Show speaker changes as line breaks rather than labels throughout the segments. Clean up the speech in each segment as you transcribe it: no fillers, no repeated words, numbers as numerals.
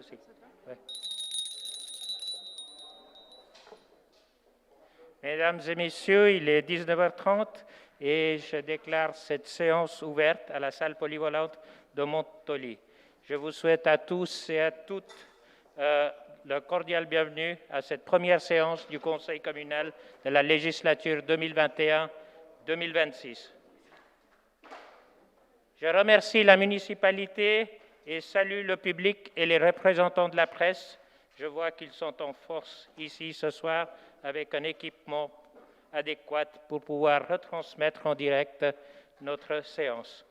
souci. Ouais. Mesdames et messieurs, il est 19h30 et je déclare cette séance ouverte à la salle polyvalente de Montoli. Je vous souhaite à tous et à toutes le cordial bienvenue à cette première séance du Conseil communal de la législature 2021-2026. Je remercie la municipalité et salue le public et les représentants de la presse. Je vois qu'ils sont en force ici ce soir avec un équipement adéquat pour pouvoir retransmettre en direct notre séance.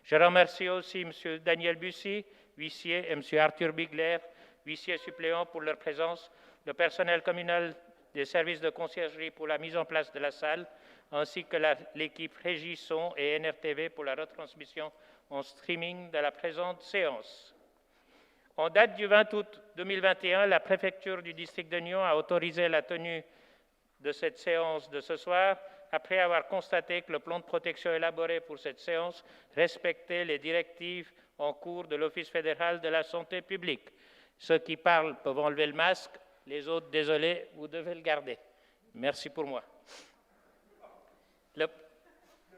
Je remercie aussi M. Daniel Bussy, huissier, et M. Arthur Bigler, huissier suppléant pour leur présence, le personnel communal des services de conciergerie pour la mise en place de la salle, ainsi que l'équipe Régie Son et NRTV pour la retransmission en streaming de la présente séance. En date du 20 août 2021, la préfecture du district de Nyon a autorisé la tenue de cette séance de ce soir, après avoir constaté que le plan de protection élaboré pour cette séance respectait les directives en cours de l'Office fédéral de la santé publique. Ceux qui parlent peuvent enlever le masque, les autres, désolé, vous devez le garder. Merci pour moi. Le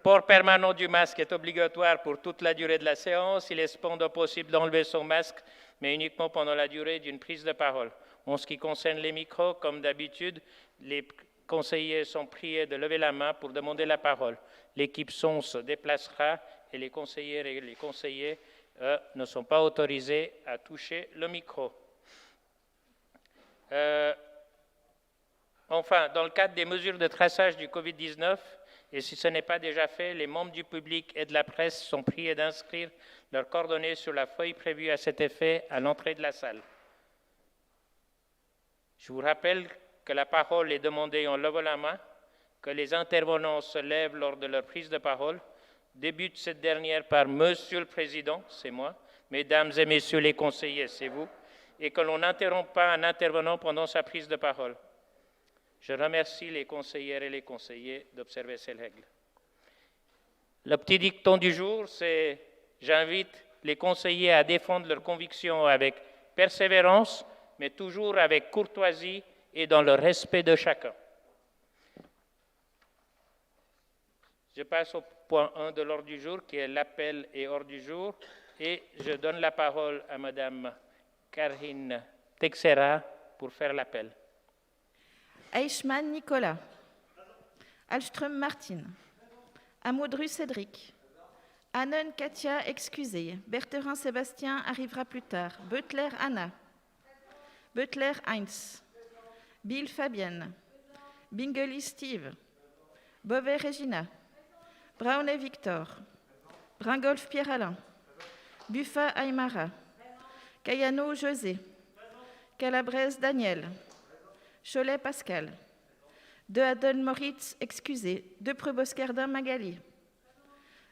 port permanent du masque est obligatoire pour toute la durée de la séance. Il est cependant possible d'enlever son masque, mais uniquement pendant la durée d'une prise de parole. En ce qui concerne les micros, comme d'habitude, les conseillers sont priés de lever la main pour demander la parole. L'équipe son se déplacera et les conseillères et les conseillers ne sont pas autorisés à toucher le micro. Enfin, dans le cadre des mesures de traçage du Covid-19, et si ce n'est pas déjà fait, les membres du public et de la presse sont priés d'inscrire leurs coordonnées sur la feuille prévue à cet effet à l'entrée de la salle. Je vous rappelle que la parole est demandée en levant la main, que les intervenants se lèvent lors de leur prise de parole, débute cette dernière par « Monsieur le Président », c'est moi, « Mesdames et Messieurs les conseillers », c'est vous, et que l'on n'interrompt pas un intervenant pendant sa prise de parole. Je remercie les conseillères et les conseillers d'observer ces règles. Le petit dicton du jour, c'est « J'invite les conseillers à défendre leurs convictions avec persévérance, mais toujours avec courtoisie et dans le respect de chacun. » Je passe au point 1 de l'ordre du jour, qui est l'appel et ordre du jour, et je donne la parole à Madame Karine Texera pour faire l'appel.
Eichmann Nicolas. Alström Martine. Amaudru Cédric. Annen Katia excusée. Bertherin Sébastien arrivera plus tard. Beutler Anna. Beutler Heinz. Bill Fabienne. Bingeli Steve. Beauvais Regina. Brownet Victor. Bringolf Pierre-Alain. Buffa Aymara. Cayano José. Calabrese Daniel. Cholet Pascal. De Aden Moritz excusé. De Preboscardin Magali.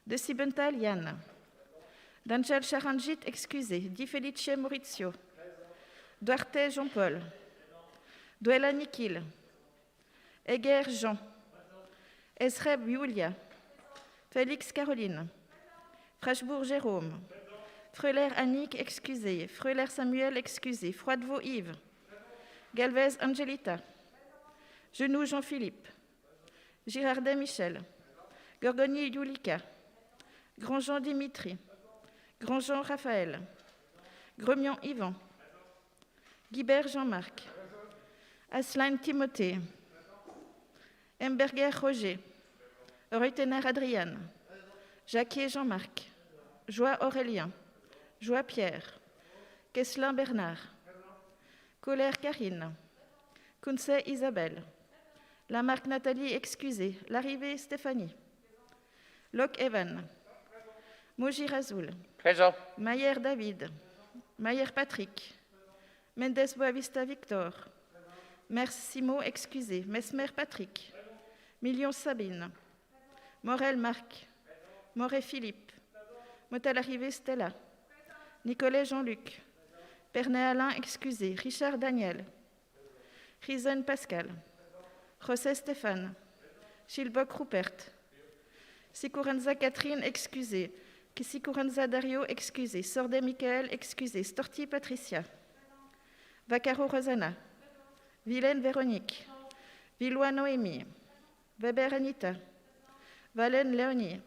De Sibenthal Yann. D'Angel Charangit excusé. Di Felice Maurizio. Duarte Jean-Paul. Duella Nikil. Eger Jean. Esreb Julia. Félix Caroline. Frachebourg Jérôme. Freuler Annick excusé. Freuler Samuel excusé. Froidevaux Yves. Galvez Angelita. Genoux Jean-Philippe. Girardet Michel. Gorgoni Yulika. Grandjean Dimitri. Grandjean Raphaël. Gremion Yvan. Guibert Jean-Marc. Asselin Timothée. Emberger Roger. Reutener Adriane. Jacquier Jean-Marc. Joie Aurélien. Joie Pierre. Kesselin Bernard. Colère Karine. Kunsey Isabelle. Lamarck Nathalie excusée. Larrivée Stéphanie. Locke Evan. Moji Razoul.
Présent.
Mayer David. Mayer Patrick. Mendes Boavista Victor. Mersimo excusé. Mesmer Patrick. Million Sabine. Morel Marc. Moret Philippe. Motel arrivé Stella. Nicolet Jean-Luc. Pernet Alain excusé. Richard Daniel. Risen Pascal. José Stéphane. Chilboc Rupert. Sikurenza Catherine excusé. Sikurenza Dario excusé. Sordet Michael excusé. Storti Patricia. Vaccaro Rosanna, Vilaine Véronique, Villois Noémie, Weber Anita, Valen Léonie,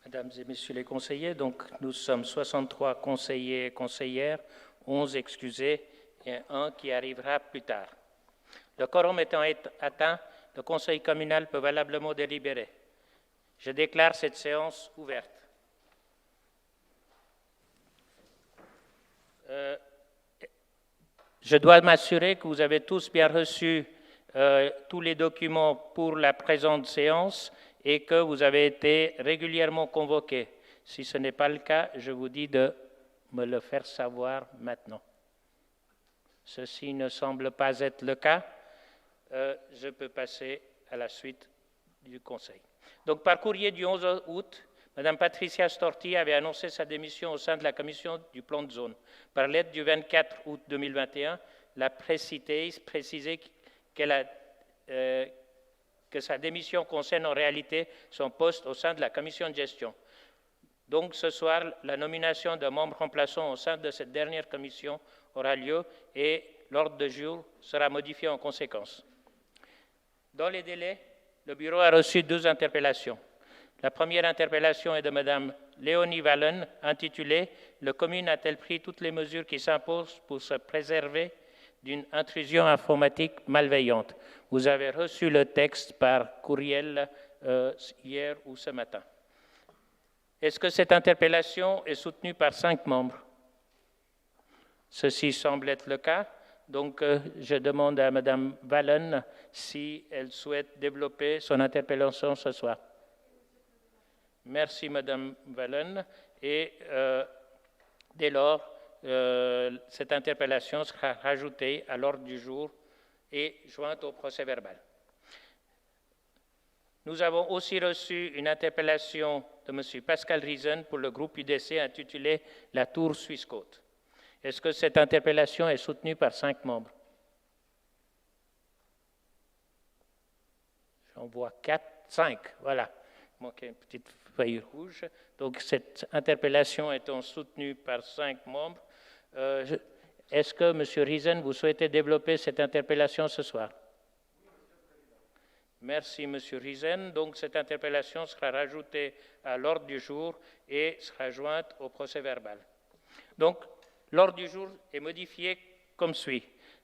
Mesdames et Messieurs les conseillers, donc nous sommes 63 conseillers et conseillères, 11 excusés et un qui arrivera plus tard. Le quorum étant atteint, le Conseil communal peut valablement délibérer. Je déclare cette séance ouverte. Je dois m'assurer que vous avez tous bien reçu tous les documents pour la présente séance et que vous avez été régulièrement convoqués. Si ce n'est pas le cas, je vous dis de me le faire savoir maintenant. Ceci ne semble pas être le cas. Je peux passer à la suite du Conseil. Donc, par courrier du 11 août, Mme Patricia Storti avait annoncé sa démission au sein de la commission du plan de zone. Par lettre du 24 août 2021, la précisait que sa démission concerne en réalité son poste au sein de la commission de gestion. Donc, ce soir, la nomination d'un membre remplaçant au sein de cette dernière commission aura lieu et l'ordre du jour sera modifié en conséquence. Dans les délais, le bureau a reçu 2 interpellations. La première interpellation est de Mme Léonie Wallen, intitulée « La commune a-t-elle pris toutes les mesures qui s'imposent pour se préserver d'une intrusion informatique malveillante ?» Vous avez reçu le texte par courriel hier ou ce matin. Est-ce que cette interpellation est soutenue par 5 membres? Ceci semble être le cas. Donc, je demande à Mme Wallen si elle souhaite développer son interpellation ce soir. Merci, Mme Wallen. Et dès lors, cette interpellation sera rajoutée à l'ordre du jour et jointe au procès-verbal. Nous avons aussi reçu une interpellation de M. Pascal Riesen pour le groupe UDC intitulée « La Tour Suisse-Côte ». Est-ce que cette interpellation est soutenue par 5 membres? J'en vois 4, 5, voilà. Il manquait une petite feuille rouge. Donc, cette interpellation étant soutenue par 5 membres, est-ce que, M. Riesen, vous souhaitez développer cette interpellation ce soir? Merci, M. Riesen. Donc, cette interpellation sera rajoutée à l'ordre du jour et sera jointe au procès-verbal. Donc, l'ordre du jour est modifié comme suit.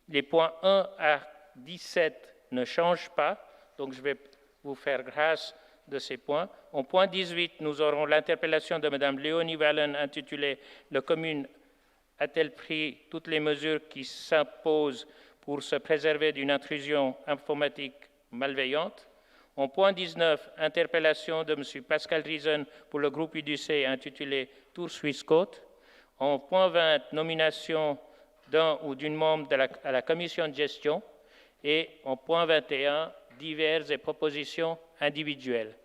Les points 1 à 17 ne changent pas, donc je vais vous faire grâce de ces points. Au point 18, nous aurons l'interpellation de Mme Léonie Wallen intitulée « La commune a-t-elle pris toutes les mesures qui s'imposent pour se préserver d'une intrusion informatique malveillante ?» Au point 19, interpellation de M. Pascal Riesen pour le groupe UDC intitulée « Tour Suisse-Côte ». En point 20, nomination d'un ou d'une membre à la commission de gestion. Et en point 21, diverses et propositions individuelles.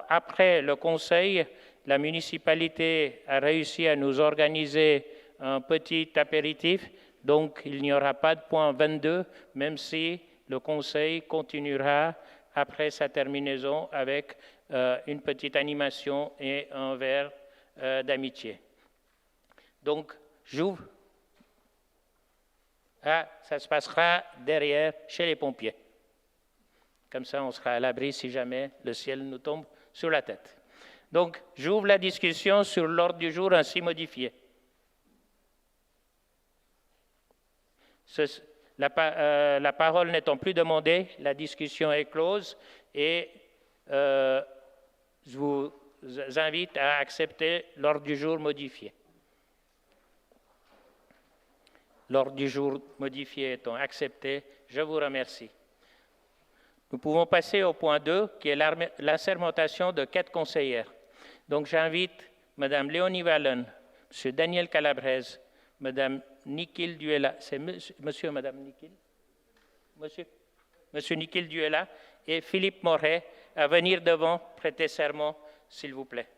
Après le Conseil, la municipalité a réussi à nous organiser un petit apéritif, donc il n'y aura pas de point 22, même si le Conseil continuera après sa terminaison avec une petite animation et un verre d'amitié. Donc, j'ouvre. Ah, ça se passera derrière, chez les pompiers. Comme ça, on sera à l'abri si jamais le ciel nous tombe sur la tête. Donc, j'ouvre la discussion sur l'ordre du jour ainsi modifié. La parole n'étant plus demandée, la discussion est close et je vous invite à accepter l'ordre du jour modifié. L'ordre du jour modifié étant accepté, je vous remercie. Nous pouvons passer au point 2, qui est l'assermentation de 4 conseillères. Donc j'invite Mme Léonie Wallen, M. Daniel Calabrese, Madame Nikhil Duella, c'est monsieur et Madame Nikhil? Monsieur Nikhil Duella et Philippe Moret à venir devant prêter serment, s'il vous plaît.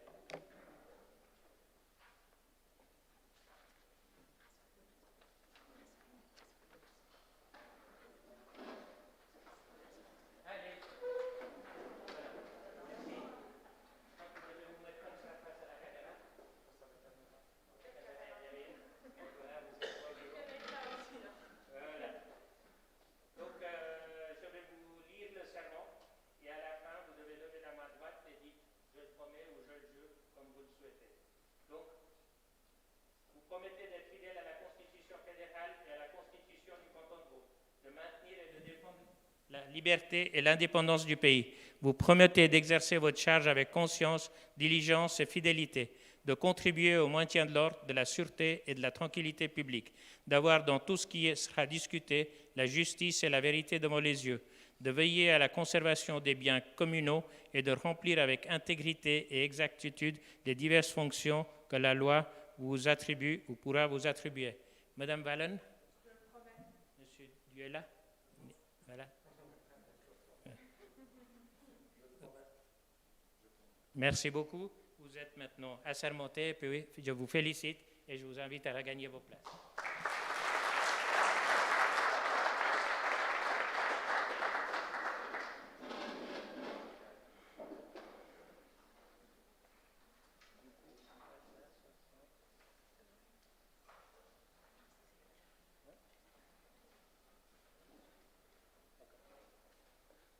Promettez d'être fidèle à la Constitution fédérale et à la Constitution du canton de Vaud, de maintenir et de défendre la liberté et l'indépendance du pays. Vous promettez d'exercer votre charge avec conscience, diligence et fidélité, de contribuer au maintien de l'ordre, de la sûreté et de la tranquillité publique, d'avoir dans tout ce qui sera discuté la justice et la vérité devant les yeux, de veiller à la conservation des biens communaux et de remplir avec intégrité et exactitude les diverses fonctions que la loi vous attribue ou pourra vous attribuer. Madame Wallen? Monsieur Duella? Voilà. Merci beaucoup. Vous êtes maintenant assermenté, puis je vous félicite et je vous invite à regagner vos places.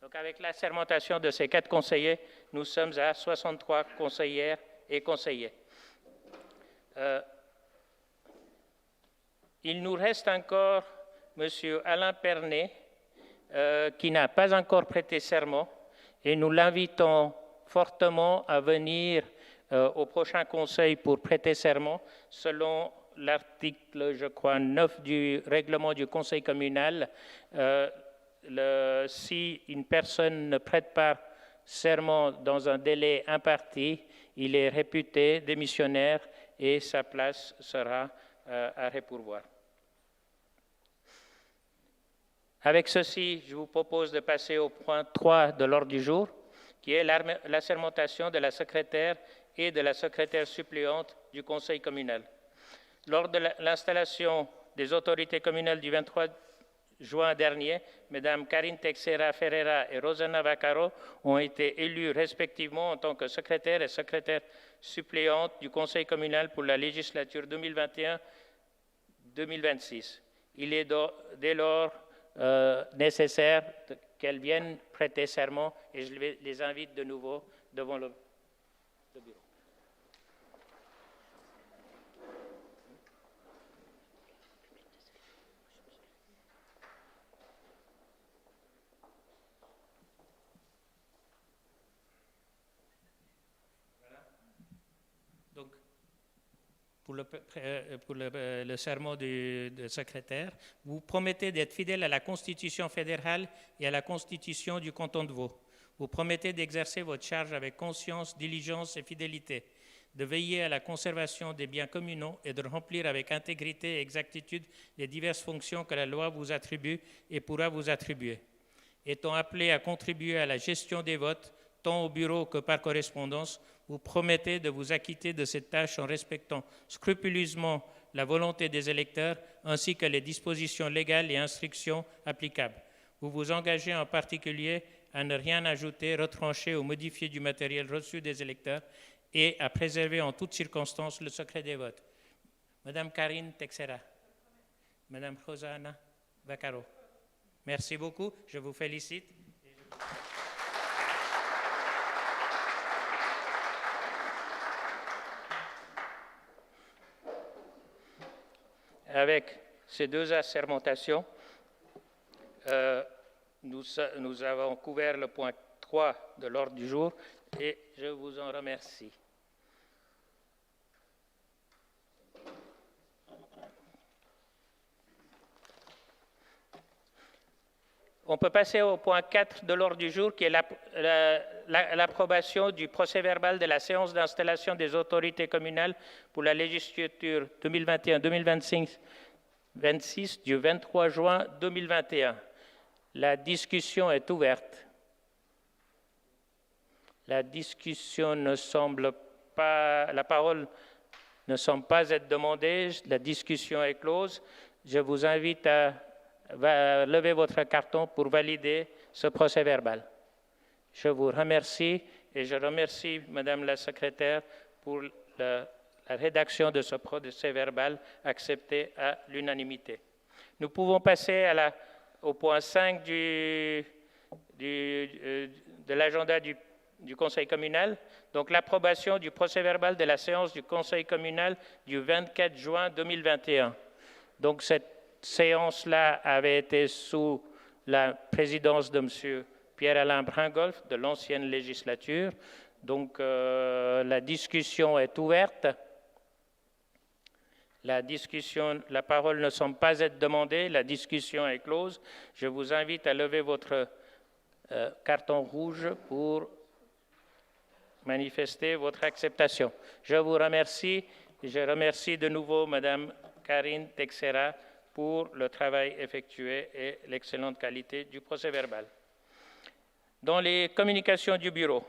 Donc, avec la sermentation de ces 4 conseillers, nous sommes à 63 conseillères et conseillers. Il nous reste encore M. Alain Pernet, qui n'a pas encore prêté serment, et nous l'invitons fortement à venir au prochain conseil pour prêter serment, selon l'article, je crois, 9 du règlement du conseil communal. Si une personne ne prête pas serment dans un délai imparti, il est réputé démissionnaire et sa place sera à repourvoir. Avec ceci, je vous propose de passer au point 3 de l'ordre du jour, qui est l'assermentation de la secrétaire et de la secrétaire suppléante du conseil communal. Lors de l'installation des autorités communales du 23 juin dernier, Mesdames Karine Texera Ferreira et Rosana Vaccaro ont été élues respectivement en tant que secrétaire et secrétaire suppléante du Conseil communal pour la législature 2021-2026. Il est dès lors nécessaire qu'elles viennent prêter serment et je les invite de nouveau devant le bureau. Donc, pour le serment du secrétaire, vous promettez d'être fidèle à la Constitution fédérale et à la Constitution du canton de Vaud. Vous promettez d'exercer votre charge avec conscience, diligence et fidélité, de veiller à la conservation des biens communaux et de remplir avec intégrité et exactitude les diverses fonctions que la loi vous attribue et pourra vous attribuer. Étant appelé à contribuer à la gestion des votes, tant au bureau que par correspondance, vous promettez de vous acquitter de cette tâche en respectant scrupuleusement la volonté des électeurs ainsi que les dispositions légales et instructions applicables. Vous vous engagez en particulier à ne rien ajouter, retrancher ou modifier du matériel reçu des électeurs et à préserver en toutes circonstances le secret des votes. Madame Karine Texera, Madame Rosana Vaccaro, merci beaucoup, je vous félicite. Avec ces 2 assermentations, nous avons couvert le point 3 de l'ordre du jour et je vous en remercie. On peut passer au point 4 de l'ordre du jour, qui est l'approbation du procès-verbal de la séance d'installation des autorités communales pour la législature 2021-2026 du 23 juin 2021. La discussion est ouverte. La discussion ne semble pas, la parole ne semble pas être demandée. La discussion est close. Je vous invite à lever votre carton pour valider ce procès-verbal. Je vous remercie et je remercie Madame la secrétaire pour la rédaction de ce procès-verbal accepté à l'unanimité. Nous pouvons passer au point 5 de l'agenda du Conseil communal, donc l'approbation du procès-verbal de la séance du Conseil communal du 24 juin 2021. Donc cette séance-là avait été sous la présidence de M. Pierre-Alain Bringolf de l'ancienne législature. Donc la discussion est ouverte. La parole ne semble pas être demandée. La discussion est close. Je vous invite à lever votre carton rouge pour manifester votre acceptation. Je vous remercie. Je remercie de nouveau Mme Karine Texera pour le travail effectué et l'excellente qualité du procès-verbal. Dans les communications du bureau,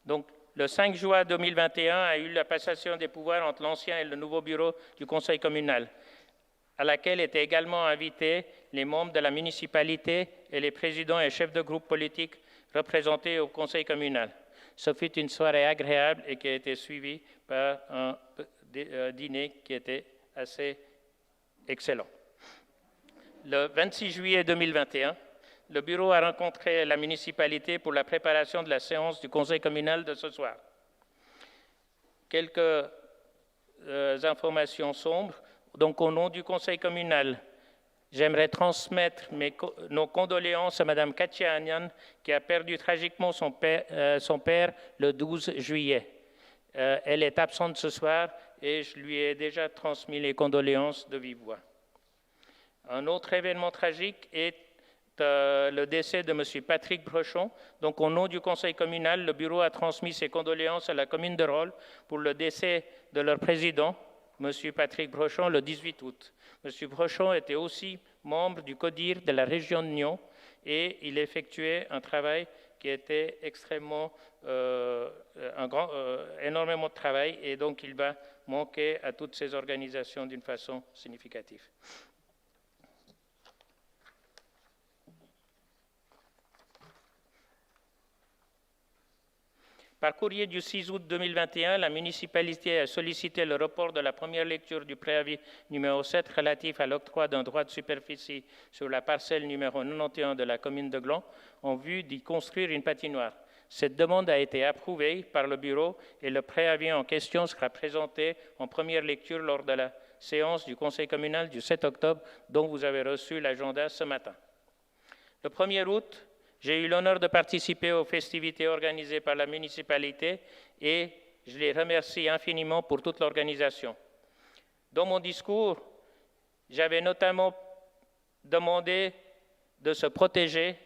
donc le 5 juin 2021 a eu la passation des pouvoirs entre l'ancien et le nouveau bureau du Conseil communal, à laquelle étaient également invités les membres de la municipalité et les présidents et chefs de groupe politiques représentés au Conseil communal. Ce fut une soirée agréable et qui a été suivie par un dîner qui était assez excellent. Le 26 juillet 2021, le bureau a rencontré la municipalité pour la préparation de la séance du Conseil communal de ce soir. Quelques informations sombres. Donc, au nom du Conseil communal, j'aimerais transmettre nos condoléances à Mme Katia Agnan, qui a perdu tragiquement son père le 12 juillet. Elle est absente ce soir et je lui ai déjà transmis les condoléances de vive voix. Un autre événement tragique est le décès de M. Patrick Brochon. Donc, au nom du Conseil communal, le bureau a transmis ses condoléances à la commune de Rolle pour le décès de leur président, M. Patrick Brochon, le 18 août. M. Brochon était aussi membre du CODIR de la région de Nyon et il effectuait un travail qui était extrêmement, énormément de travail et donc il va manquer à toutes ces organisations d'une façon significative. Par courrier du 6 août 2021, la municipalité a sollicité le report de la première lecture du préavis numéro 7 relatif à l'octroi d'un droit de superficie sur la parcelle numéro 91 de la commune de Gland en vue d'y construire une patinoire. Cette demande a été approuvée par le bureau et le préavis en question sera présenté en première lecture lors de la séance du Conseil communal du 7 octobre dont vous avez reçu l'agenda ce matin. Le 1er août, j'ai eu l'honneur de participer aux festivités organisées par la municipalité et je les remercie infiniment pour toute l'organisation. Dans mon discours, j'avais notamment demandé de se protéger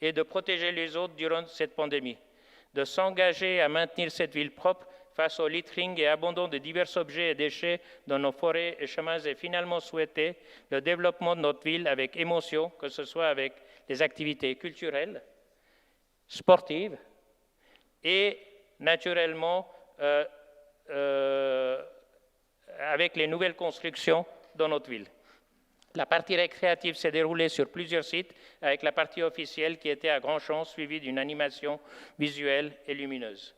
et de protéger les autres durant cette pandémie, de s'engager à maintenir cette ville propre face au littering et abandon de divers objets et déchets dans nos forêts et chemins et finalement souhaiter le développement de notre ville avec émotion, que ce soit avec les activités culturelles, sportives et naturellement avec les nouvelles constructions dans notre ville. La partie récréative s'est déroulée sur plusieurs sites avec la partie officielle qui était à Grandchamp suivie d'une animation visuelle et lumineuse.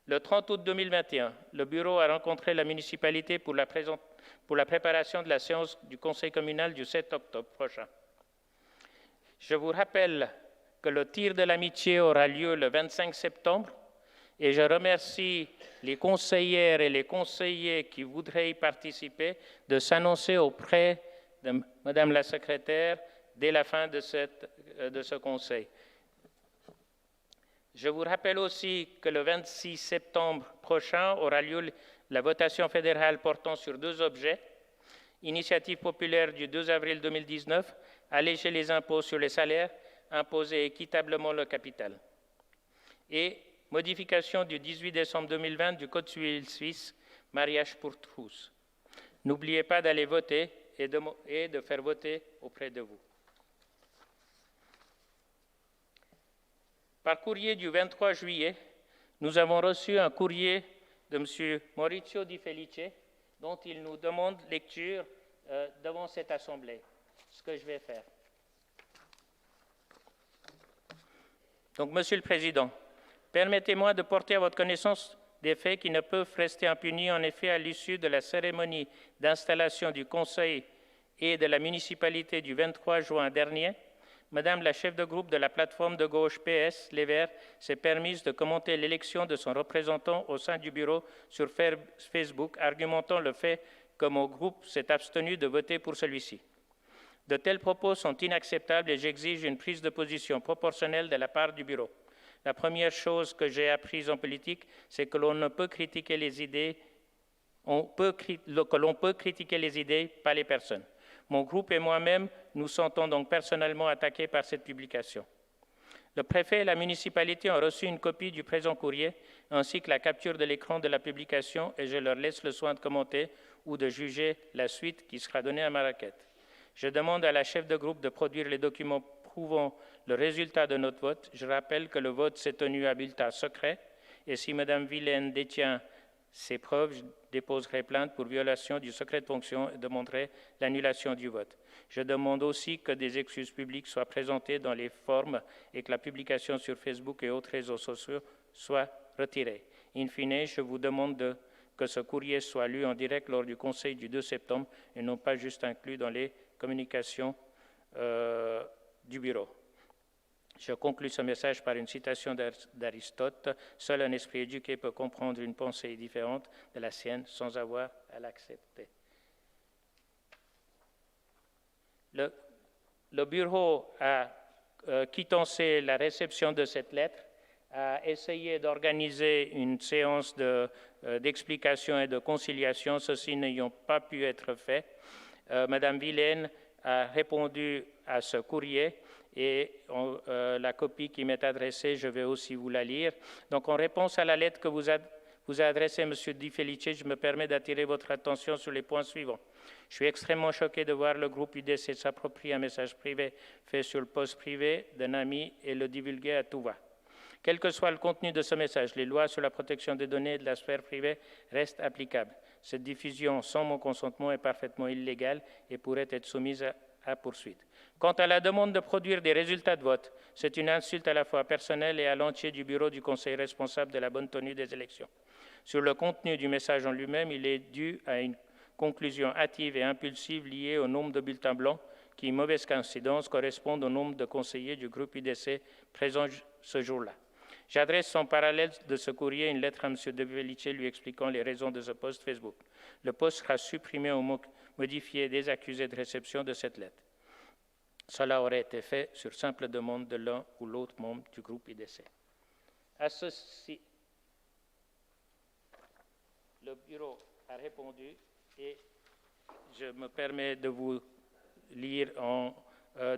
Le 30 août 2021, le bureau a rencontré la municipalité pour la préparation de la séance du Conseil communal du 7 octobre prochain. Je vous rappelle que le tir de l'amitié aura lieu le 25 septembre et je remercie les conseillères et les conseillers qui voudraient y participer de s'annoncer auprès de Madame la secrétaire dès la fin de ce conseil. Je vous rappelle aussi que le 26 septembre prochain aura lieu la votation fédérale portant sur 2 objets. Initiative populaire du 2 avril 2019 alléger les impôts sur les salaires, imposer équitablement le capital. Et modification du 18 décembre 2020 du Code civil suisse, mariage pour tous. N'oubliez pas d'aller voter et de faire voter auprès de vous. Par courrier du 23 juillet, nous avons reçu un courrier de M. Maurizio Di Felice, dont il nous demande lecture devant cette Assemblée, ce que je vais faire. Donc, Monsieur le Président, permettez-moi de porter à votre connaissance des faits qui ne peuvent rester impunis. En effet, à l'issue de la cérémonie d'installation du Conseil et de la municipalité du 23 juin dernier, Madame la chef de groupe de la plateforme de gauche PS, Les Verts, s'est permise de commenter l'élection de son représentant au sein du bureau sur Facebook, argumentant le fait que mon groupe s'est abstenu de voter pour celui-ci. De tels propos sont inacceptables et j'exige une prise de position proportionnelle de la part du bureau. La première chose que j'ai apprise en politique, c'est que l'on peut critiquer les idées, critiquer les idées, pas les personnes. Mon groupe et moi-même nous sentons donc personnellement attaqués par cette publication. Le préfet et la municipalité ont reçu une copie du présent courrier ainsi que la capture de l'écran de la publication et je leur laisse le soin de commenter ou de juger la suite qui sera donnée à ma requête. Je demande à la chef de groupe de produire les documents prouvant le résultat de notre vote. Je rappelle que le vote s'est tenu à bulletin secret et si Mme Vilaine détient ces preuves, je déposerai plainte pour violation du secret de fonction et demanderai l'annulation du vote. Je demande aussi que des excuses publiques soient présentées dans les formes et que la publication sur Facebook et autres réseaux sociaux soit retirée. In fine, je vous demande que ce courrier soit lu en direct lors du Conseil du 2 septembre et non pas juste inclus dans les communications du bureau. Je conclus ce message par une citation d'Aristote. « Seul un esprit éduqué peut comprendre une pensée différente de la sienne sans avoir à l'accepter. » Le bureau a quittancé la réception de cette lettre, a essayé d'organiser une séance d'explication et de conciliation, ceci n'ayant pas pu être fait. Madame Vilaine a répondu à ce courrier et la copie qui m'est adressée, je vais aussi vous la lire. Donc, en réponse à la lettre que vous a adressée M. Di Felice, je me permets d'attirer votre attention sur les points suivants. Je suis extrêmement choqué de voir le groupe UDC s'approprier un message privé fait sur le poste privé d'un ami et le divulguer à tout va. Quel que soit le contenu de ce message, les lois sur la protection des données et de la sphère privée restent applicables. Cette diffusion sans mon consentement est parfaitement illégale et pourrait être soumise à poursuite. Quant à la demande de produire des résultats de vote, c'est une insulte à la fois personnelle et à l'entier du bureau du Conseil responsable de la bonne tenue des élections. Sur le contenu du message en lui-même, il est dû à une conclusion hâtive et impulsive liée au nombre de bulletins blancs qui, mauvaise coïncidence, correspondent au nombre de conseillers du groupe UDC présents ce jour-là. J'adresse en parallèle de ce courrier une lettre à M. De Felice lui expliquant les raisons de ce post Facebook. Le post sera supprimé ou modifié dès accusé de réception de cette lettre. Cela aurait été fait sur simple demande de l'un ou l'autre membre du groupe IDC. À ceci, le bureau a répondu et je me permets de vous lire.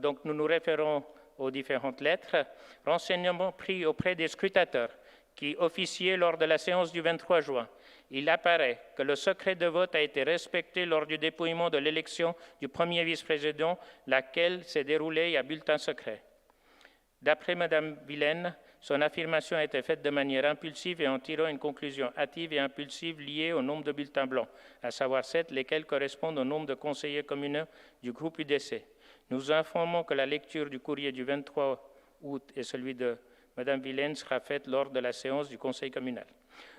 Donc nous nous référons aux différentes lettres. Renseignements pris auprès des scrutateurs qui officiaient lors de la séance du 23 juin. Il apparaît que le secret de vote a été respecté lors du dépouillement de l'élection du premier vice-président, laquelle s'est déroulée à bulletin secret. D'après Mme Vilaine, son affirmation a été faite de manière impulsive et en tirant une conclusion hâtive et impulsive liée au nombre de bulletins blancs, à savoir 7, lesquels correspondent au nombre de conseillers communaux du groupe UDC. Nous informons que la lecture du courrier du 23 août et celui de Mme Vilaine sera faite lors de la séance du Conseil communal.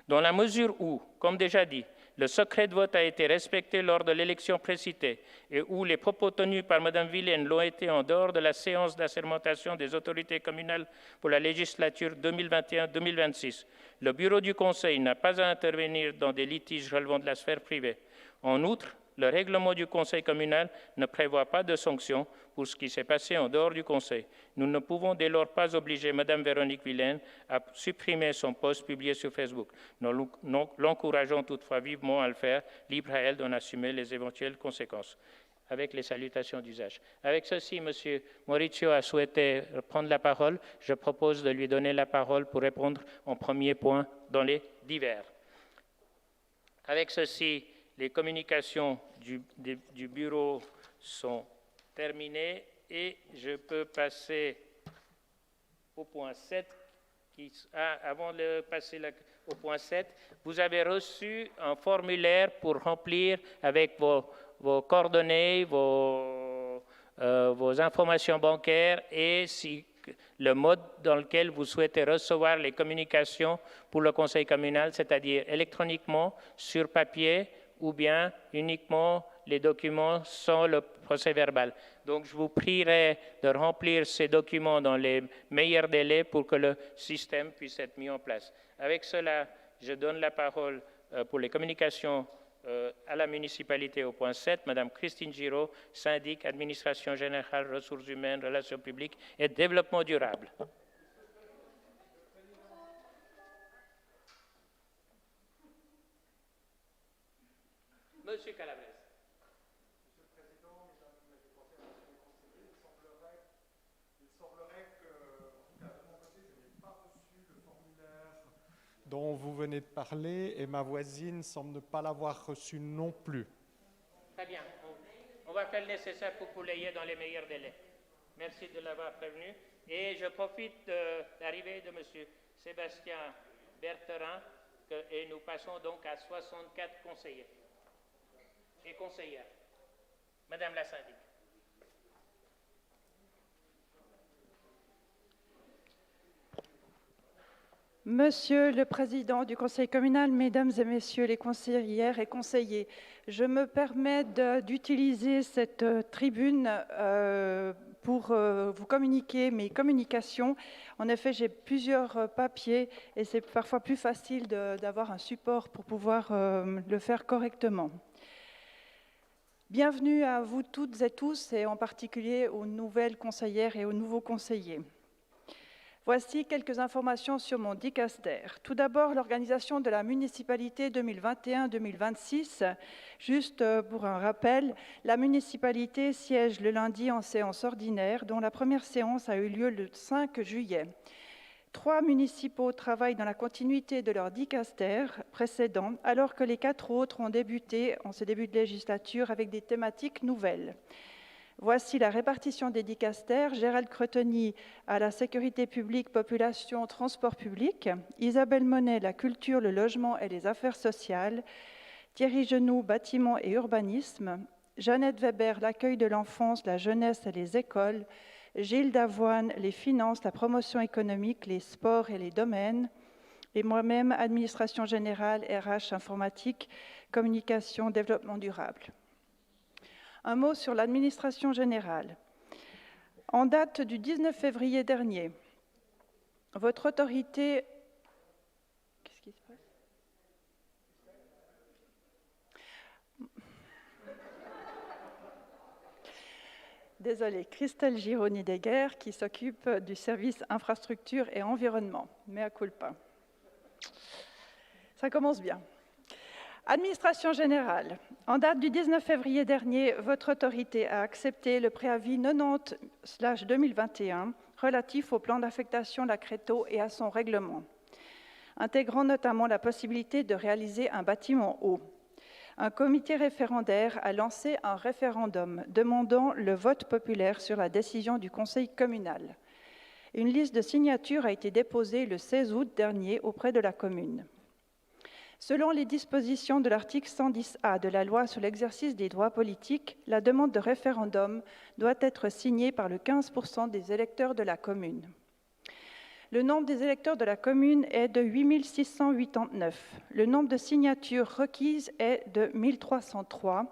Dans la mesure où, comme déjà dit, le secret de vote a été respecté lors de l'élection précitée et où les propos tenus par Mme Vilaine l'ont été en dehors de la séance d'assermentation des autorités communales pour la législature 2021-2026, le bureau du Conseil n'a pas à intervenir dans des litiges relevant de la sphère privée. En outre, le règlement du Conseil communal ne prévoit pas de sanctions pour ce qui s'est passé en dehors du Conseil. Nous ne pouvons dès lors pas obliger Mme Véronique Vilaine à supprimer son post publié sur Facebook. Nous l'encourageons toutefois vivement à le faire, libre à elle d'en assumer les éventuelles conséquences. avec les salutations d'usage. Avec ceci, M. Mauricio a souhaité prendre la parole. Je propose de lui donner la parole pour répondre en premier point dans les divers. Avec ceci, les communications du bureau sont terminées et je peux passer au point 7. Avant de passer au point 7, vous avez reçu un formulaire pour remplir avec vos coordonnées, vos informations bancaires et le mode dans lequel vous souhaitez recevoir les communications pour le conseil communal, c'est-à-dire électroniquement, sur papier ou bien uniquement les documents sans le procès-verbal. Donc, je vous prierai de remplir ces documents dans les meilleurs délais pour que le système puisse être mis en place. Avec cela, je donne la parole pour les communications à la municipalité au point 7, Madame Christine Giraud, syndic, administration générale, ressources humaines, relations publiques et développement durable. Monsieur Calabrese.
Monsieur le Président, Mesdames les conseillers, il semblerait que, en tout cas de mon côté, je n'ai pas reçu le formulaire dont vous venez de parler et ma voisine semble ne pas l'avoir reçu non plus.
Très bien. On va faire le nécessaire pour que vous l'ayez dans les meilleurs délais. Merci de l'avoir prévenu. Et je profite de l'arrivée de M. Sébastien Bertherin et nous passons donc à 64 conseillers et conseillères. Madame la syndic.
Monsieur le Président du Conseil communal, Mesdames et Messieurs les conseillères et conseillers, je me permets d'utiliser cette tribune pour vous communiquer mes communications. En effet, j'ai plusieurs papiers et c'est parfois plus facile d'avoir un support pour pouvoir le faire correctement. Bienvenue à vous toutes et tous, et en particulier aux nouvelles conseillères et aux nouveaux conseillers. Voici quelques informations sur mon dicaster. Tout d'abord, l'organisation de la municipalité 2021-2026. Juste pour un rappel, la municipalité siège le lundi en séance ordinaire, dont la première séance a eu lieu le 5 juillet. 3 municipaux travaillent dans la continuité de leur dicaster précédent, alors que les 4 autres ont débuté en ce début de législature avec des thématiques nouvelles. Voici la répartition des dicasters. Gérald Creteny à la sécurité publique, population, transport public. Isabelle Monet, la culture, le logement et les affaires sociales. Thierry Genoux, bâtiment et urbanisme. Jeannette Weber, l'accueil de l'enfance, la jeunesse et les écoles. Gilles Davoine, les finances, la promotion économique, les sports et les domaines. Et moi-même, administration générale, RH, informatique, communication, développement durable. Un mot sur l'administration générale. En date du 19 février dernier, votre autorité... Qu'est-ce qui se passe ? Désolée, Christelle Gironi-Deguer, qui s'occupe du service infrastructure et environnement. Mea culpa. Ça commence bien. Administration générale. En date du 19 février dernier, votre autorité a accepté le préavis 90/2021 relatif au plan d'affectation Lacreto et à son règlement, intégrant notamment la possibilité de réaliser un bâtiment haut. Un comité référendaire a lancé un référendum demandant le vote populaire sur la décision du Conseil communal. Une liste de signatures a été déposée le 16 août dernier auprès de la commune. Selon les dispositions de l'article 110A de la loi sur l'exercice des droits politiques, la demande de référendum doit être signée par le 15% des électeurs de la commune. Le nombre des électeurs de la commune est de 8 689. Le nombre de signatures requises est de 1303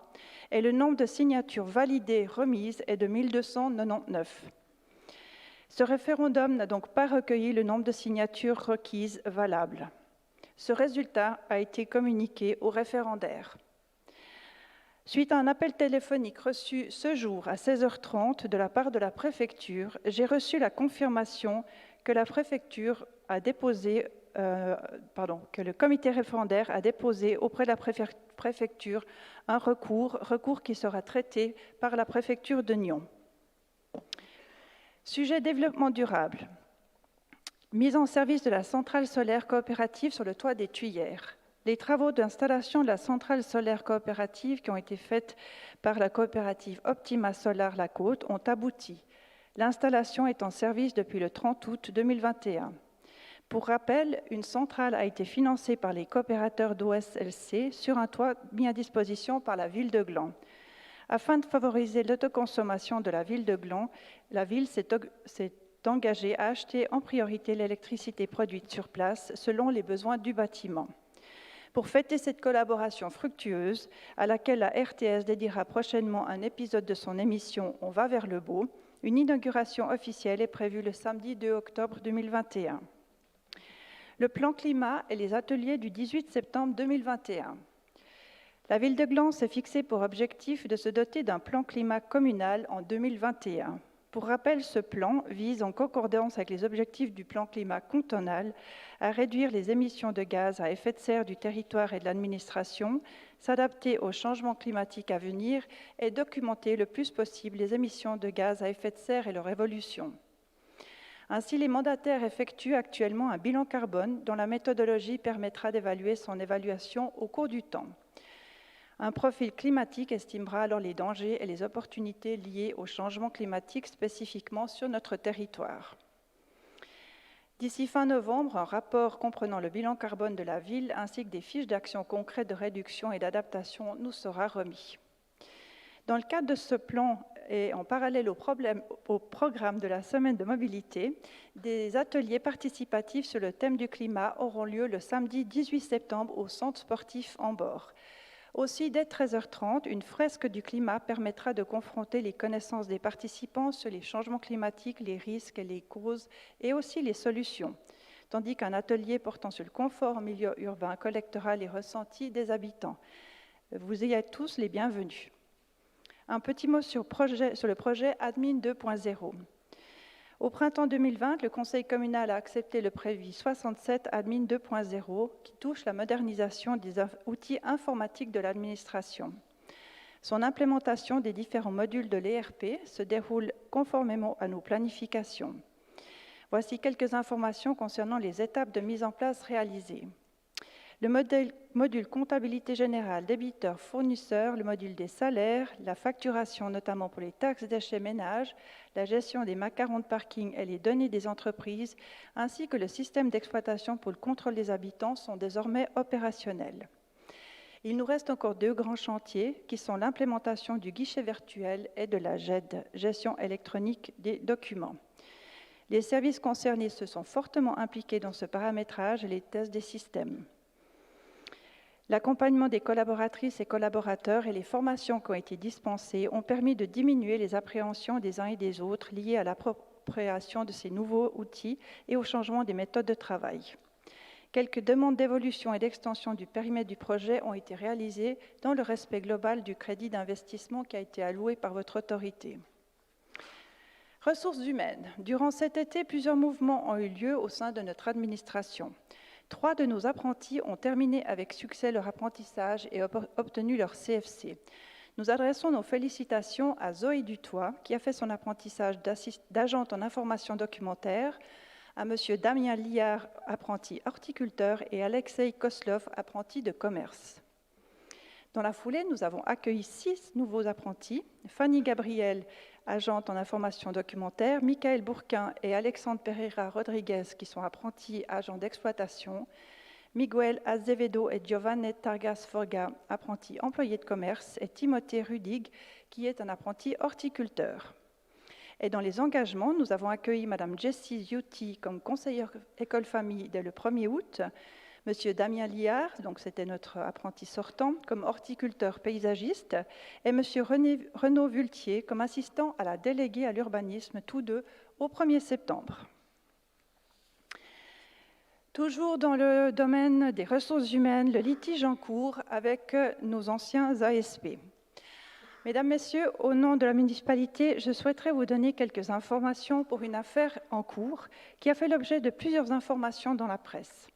et le nombre de signatures validées remises est de 1299. Ce référendum n'a donc pas recueilli le nombre de signatures requises valables. Ce résultat a été communiqué aux référendaires. Suite à un appel téléphonique reçu ce jour à 16h30 de la part de la préfecture, j'ai reçu la confirmation que la préfecture a déposé que le comité référendaire a déposé auprès de la préfecture un recours qui sera traité par la préfecture de Nyon. Sujet développement durable. Mise en service de la centrale solaire coopérative sur le toit des Tuyères. Les travaux d'installation de la centrale solaire coopérative qui ont été faits par la coopérative Optima Solar La Côte ont abouti. L'installation est en service depuis le 30 août 2021. Pour rappel, une centrale a été financée par les coopérateurs d'OSLC sur un toit mis à disposition par la ville de Gland. Afin de favoriser l'autoconsommation de la ville de Gland, la ville s'est engagée à acheter en priorité l'électricité produite sur place selon les besoins du bâtiment. Pour fêter cette collaboration fructueuse, à laquelle la RTS dédiera prochainement un épisode de son émission « On va vers le beau », une inauguration officielle est prévue le samedi 2 octobre 2021. Le plan climat et les ateliers du 18 septembre 2021. La ville de Gland s'est fixée pour objectif de se doter d'un plan climat communal en 2021. Pour rappel, ce plan vise, en concordance avec les objectifs du plan climat cantonal, à réduire les émissions de gaz à effet de serre du territoire et de l'administration, s'adapter aux changements climatiques à venir et documenter le plus possible les émissions de gaz à effet de serre et leur évolution. Ainsi, les mandataires effectuent actuellement un bilan carbone dont la méthodologie permettra d'évaluer son évaluation au cours du temps. Un profil climatique estimera alors les dangers et les opportunités liées au changement climatique spécifiquement sur notre territoire. D'ici fin novembre, un rapport comprenant le bilan carbone de la ville ainsi que des fiches d'action concrètes de réduction et d'adaptation nous sera remis. Dans le cadre de ce plan et en parallèle au programme de la semaine de mobilité, des ateliers participatifs sur le thème du climat auront lieu le samedi 18 septembre au centre sportif Ambord. Aussi, dès 13h30, une fresque du climat permettra de confronter les connaissances des participants sur les changements climatiques, les risques et les causes, et aussi les solutions, tandis qu'un atelier portant sur le confort en milieu urbain collectera les ressentis des habitants. Vous y êtes tous les bienvenus. Un petit mot sur le projet Admin 2.0. Au printemps 2020, le Conseil communal a accepté le prévis 67 Admin 2.0 qui touche la modernisation des outils informatiques de l'administration. Son implémentation des différents modules de l'ERP se déroule conformément à nos planifications. Voici quelques informations concernant les étapes de mise en place réalisées. Le module comptabilité générale, débiteur, fournisseur, le module des salaires, la facturation notamment pour les taxes déchets ménages, la gestion des macarons de parking et les données des entreprises, ainsi que le système d'exploitation pour le contrôle des habitants sont désormais opérationnels. Il nous reste encore 2 grands chantiers qui sont l'implémentation du guichet virtuel et de la GED, gestion électronique des documents. Les services concernés se sont fortement impliqués dans ce paramétrage et les tests des systèmes. L'accompagnement des collaboratrices et collaborateurs et les formations qui ont été dispensées ont permis de diminuer les appréhensions des uns et des autres liées à l'appropriation de ces nouveaux outils et au changement des méthodes de travail. Quelques demandes d'évolution et d'extension du périmètre du projet ont été réalisées dans le respect global du crédit d'investissement qui a été alloué par votre autorité. Ressources humaines. Durant cet été, plusieurs mouvements ont eu lieu au sein de notre administration. 3 de nos apprentis ont terminé avec succès leur apprentissage et obtenu leur CFC. Nous adressons nos félicitations à Zoé Dutoit, qui a fait son apprentissage d'agente en information documentaire, à M. Damien Liard, apprenti horticulteur, et Alexei Koslov, apprenti de commerce. Dans la foulée, nous avons accueilli 6 nouveaux apprentis, Fanny Gabriel, agente en information documentaire, Michael Bourquin et Alexandre Pereira Rodriguez, qui sont apprentis agents d'exploitation, Miguel Azevedo et Giovanni Targas Forga, apprentis employés de commerce, et Timothée Rudig, qui est un apprenti horticulteur. Et dans les engagements, nous avons accueilli Mme Jessie Ziuti comme conseillère école-famille dès le 1er août, M. Damien Liard, donc c'était notre apprenti sortant, comme horticulteur paysagiste, et M. Renaud Vultier comme assistant à la déléguée à l'urbanisme, tous deux au 1er septembre. Toujours dans le domaine des ressources humaines, le litige en cours avec nos anciens ASP. Mesdames, Messieurs, au nom de la municipalité, je souhaiterais vous donner quelques informations pour une affaire en cours qui a fait l'objet de plusieurs informations dans la presse.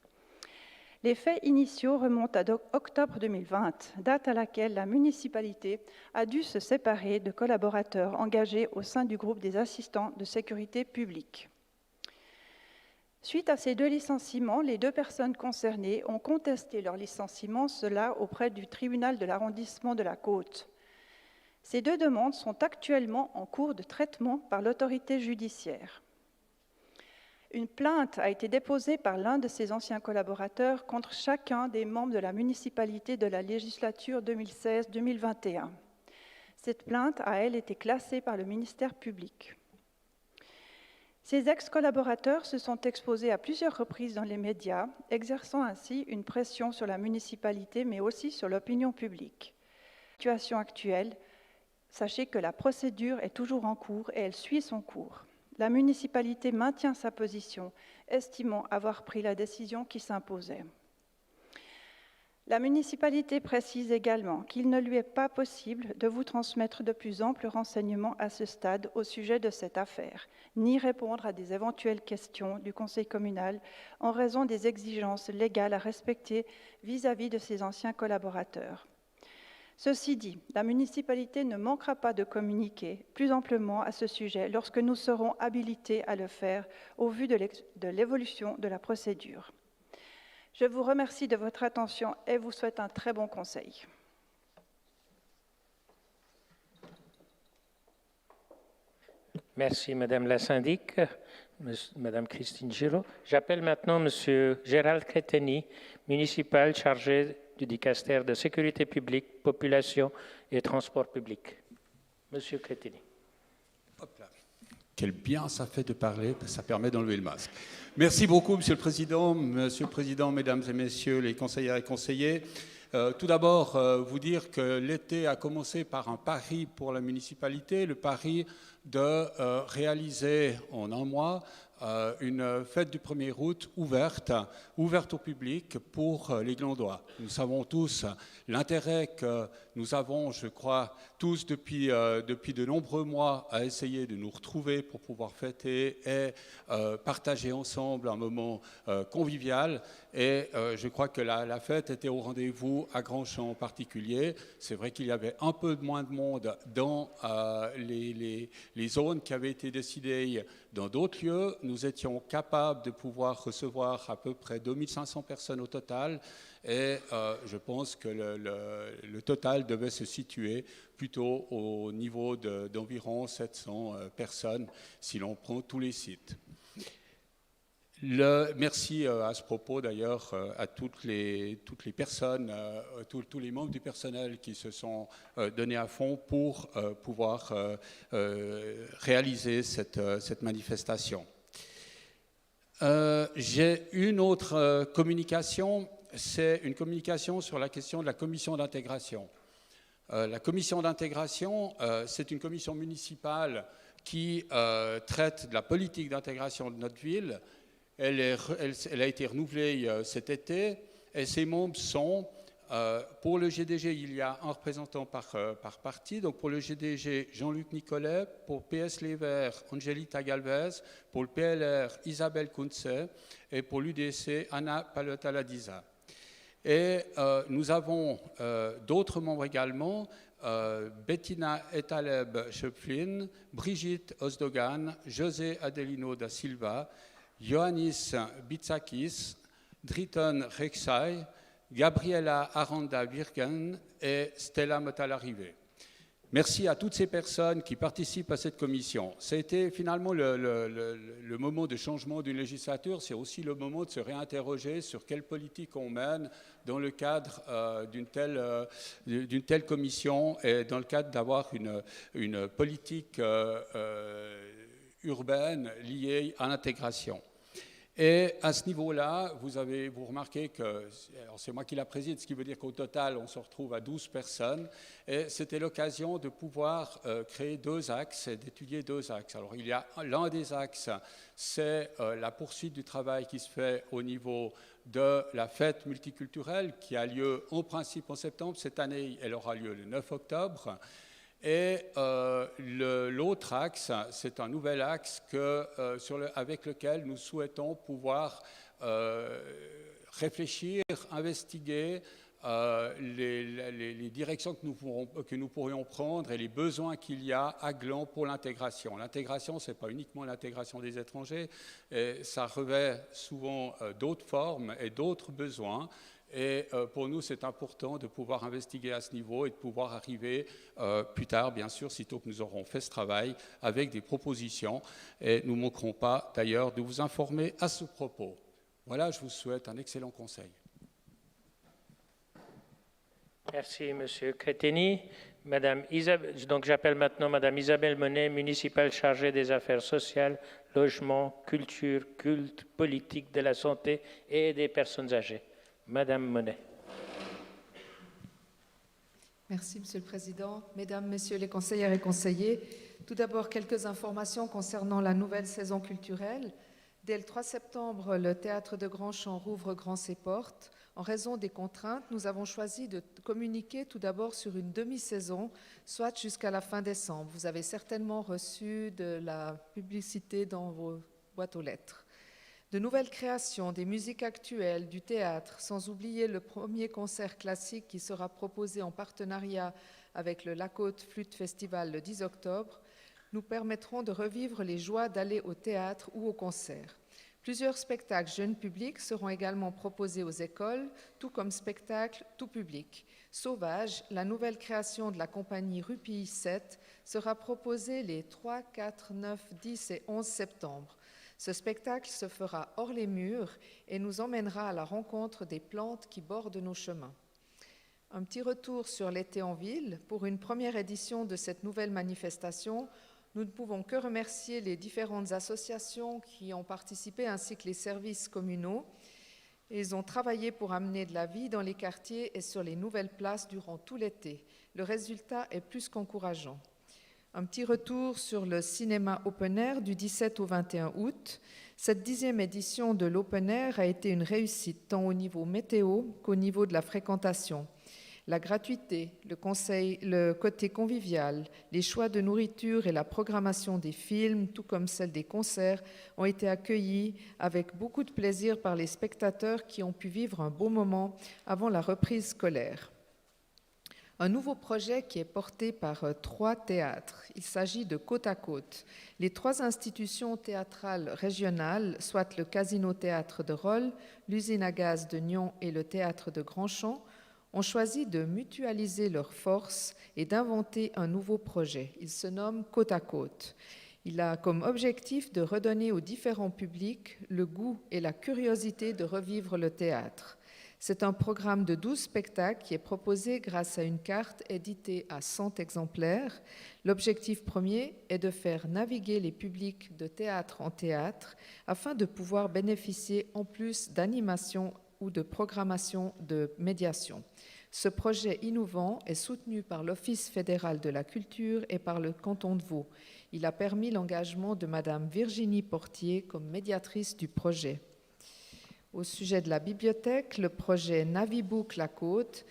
Les faits initiaux remontent à octobre 2020, date à laquelle la municipalité a dû se séparer de collaborateurs engagés au sein du groupe des assistants de sécurité publique. Suite à ces 2 licenciements, les 2 personnes concernées ont contesté leur licenciement, cela auprès du tribunal de l'arrondissement de la Côte. Ces 2 demandes sont actuellement en cours de traitement par l'autorité judiciaire. Une plainte a été déposée par l'un de ses anciens collaborateurs contre chacun des membres de la municipalité de la législature 2016-2021. Cette plainte a, elle, été classée par le ministère public. Ces ex-collaborateurs se sont exposés à plusieurs reprises dans les médias, exerçant ainsi une pression sur la municipalité, mais aussi sur l'opinion publique. Situation actuelle, sachez que la procédure est toujours en cours et elle suit son cours. La municipalité maintient sa position, estimant avoir pris la décision qui s'imposait. La municipalité précise également qu'il ne lui est pas possible de vous transmettre de plus amples renseignements à ce stade au sujet de cette affaire, ni répondre à des éventuelles questions du conseil communal en raison des exigences légales à respecter vis-à-vis de ses anciens collaborateurs. Ceci dit, la municipalité ne manquera pas de communiquer plus amplement à ce sujet lorsque nous serons habilités à le faire au vu de l'évolution de la procédure. Je vous remercie de votre attention et vous souhaite un très bon conseil.
Merci, Madame la syndic, Madame Christine Giraud. J'appelle maintenant Monsieur Gérald Créteny, municipal chargé du dicastère de sécurité publique, population et transport public. Monsieur Créteny.
Hop là. Quel bien ça fait de parler, ça permet d'enlever le masque. Merci beaucoup, Monsieur le Président, Mesdames et Messieurs les conseillères et conseillers. Tout d'abord, vous dire que l'été a commencé par un pari pour la municipalité, le pari de réaliser en un mois une fête du 1er août ouverte au public pour les Glandois. Nous savons tous l'intérêt que nous avons, je crois, tous depuis de nombreux mois à essayer de nous retrouver pour pouvoir fêter et partager ensemble un moment convivial. Et je crois que la fête était au rendez-vous à Grandchamp en particulier. C'est vrai qu'il y avait un peu moins de monde dans les zones qui avaient été décidées dans d'autres lieux. Nous étions capables de pouvoir recevoir à peu près 2500 personnes au total. Et je pense que le total devait se situer plutôt au niveau d'environ 700 personnes si l'on prend tous les sites. Merci à ce propos d'ailleurs à toutes les personnes, tous les membres du personnel qui se sont donnés à fond pour pouvoir réaliser cette manifestation. J'ai une autre communication, c'est une communication sur la question de la commission d'intégration. La commission d'intégration, c'est une commission municipale qui traite de la politique d'intégration de notre ville. Elle a été renouvelée cet été et ses membres sont, pour le GDG, il y a un représentant par parti. Donc pour le GDG, Jean-Luc Nicolet, pour PS Les Verts, Angelita Galvez, pour le PLR, Isabelle Kunze et pour l'UDC, Anna Palota-Ladiza. Et nous avons d'autres membres également, Bettina Etaleb-Schöpflin, Brigitte Osdogan, José Adelino da Silva, Ioannis Bitsakis, Driton Rexay, Gabriela Aranda-Virgen et Stella Motal-Arrivé. Merci à toutes ces personnes qui participent à cette commission. C'était finalement le moment de changement d'une législature, c'est aussi le moment de se réinterroger sur quelle politique on mène dans le cadre d'une telle commission et dans le cadre d'avoir une politique urbaine liée à l'intégration. Et à ce niveau-là, vous remarquez que, c'est moi qui la préside, ce qui veut dire qu'au total, on se retrouve à 12 personnes. Et c'était l'occasion de pouvoir créer 2 axes et d'étudier 2 axes. Alors, il y a l'un des axes, c'est la poursuite du travail qui se fait au niveau de la fête multiculturelle qui a lieu en principe en septembre. Cette année, elle aura lieu le 9 octobre. Et l'autre axe, c'est un nouvel axe avec lequel nous souhaitons pouvoir réfléchir, investiguer les directions que nous pourrions prendre et les besoins qu'il y a à Gland pour l'intégration. L'intégration, ce n'est pas uniquement l'intégration des étrangers, et ça revêt souvent d'autres formes et d'autres besoins. Et pour nous, c'est important de pouvoir investiguer à ce niveau et de pouvoir arriver plus tard, bien sûr, sitôt que nous aurons fait ce travail, avec des propositions. Et nous ne manquerons pas, d'ailleurs, de vous informer à ce propos. Voilà, je vous souhaite un excellent conseil.
Merci, M. Crétini. Donc, j'appelle maintenant Mme Isabelle Monet, municipale chargée des affaires sociales, logement, culture, culte, politique de la santé et des personnes âgées. Madame Monet.
Merci, Monsieur le Président. Mesdames, Messieurs les conseillères et conseillers, tout d'abord quelques informations concernant la nouvelle saison culturelle. Dès le 3 septembre, le Théâtre de Grandchamp rouvre grand ses portes. En raison des contraintes, nous avons choisi de communiquer tout d'abord sur une demi-saison, soit jusqu'à la fin décembre. Vous avez certainement reçu de la publicité dans vos boîtes aux lettres. De nouvelles créations, des musiques actuelles, du théâtre, sans oublier le premier concert classique qui sera proposé en partenariat avec le La Côte Flûte Festival le 10 octobre, nous permettront de revivre les joies d'aller au théâtre ou au concert. Plusieurs spectacles jeunes publics seront également proposés aux écoles, tout comme spectacles tout public. Sauvage, la nouvelle création de la compagnie Rupille 7, sera proposée les 3, 4, 9, 10 et 11 septembre. Ce spectacle se fera hors les murs et nous emmènera à la rencontre des plantes qui bordent nos chemins. Un petit retour sur l'été en ville. Pour une première édition de cette nouvelle manifestation, nous ne pouvons que remercier les différentes associations qui ont participé ainsi que les services communaux. Ils ont travaillé pour amener de la vie dans les quartiers et sur les nouvelles places durant tout l'été. Le résultat est plus qu'encourageant. Un petit retour sur le cinéma Open Air du 17 au 21 août. Cette 10e édition de l'Open Air a été une réussite tant au niveau météo qu'au niveau de la fréquentation. La gratuité, le côté convivial, les choix de nourriture et la programmation des films, tout comme celle des concerts, ont été accueillis avec beaucoup de plaisir par les spectateurs qui ont pu vivre un beau moment avant la reprise scolaire. Un nouveau projet qui est porté par 3 théâtres. Il s'agit de Côte à Côte. Les 3 institutions théâtrales régionales, soit le Casino Théâtre de Rolle, l'Usine à gaz de Nyon et le Théâtre de Grandchamp, ont choisi de mutualiser leurs forces et d'inventer un nouveau projet. Il se nomme Côte à Côte. Il a comme objectif de redonner aux différents publics le goût et la curiosité de revivre le théâtre. C'est un programme de 12 spectacles qui est proposé grâce à une carte éditée à 100 exemplaires. L'objectif premier est de faire naviguer les publics de théâtre en théâtre afin de pouvoir bénéficier en plus d'animation ou de programmation de médiation. Ce projet innovant est soutenu par l'Office fédéral de la culture et par le canton de Vaud. Il a permis l'engagement de Madame Virginie Portier comme médiatrice du projet. Au sujet de la bibliothèque, le projet Navibook La Côte,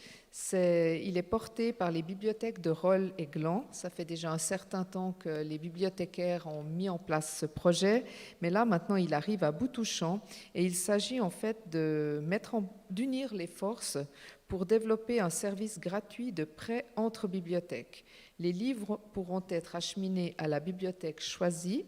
il est porté par les bibliothèques de Rolle et Gland. Ça fait déjà un certain temps que les bibliothécaires ont mis en place ce projet, mais là maintenant il arrive à bout touchant et il s'agit en fait d'unir les forces pour développer un service gratuit de prêt entre bibliothèques. Les livres pourront être acheminés à la bibliothèque choisie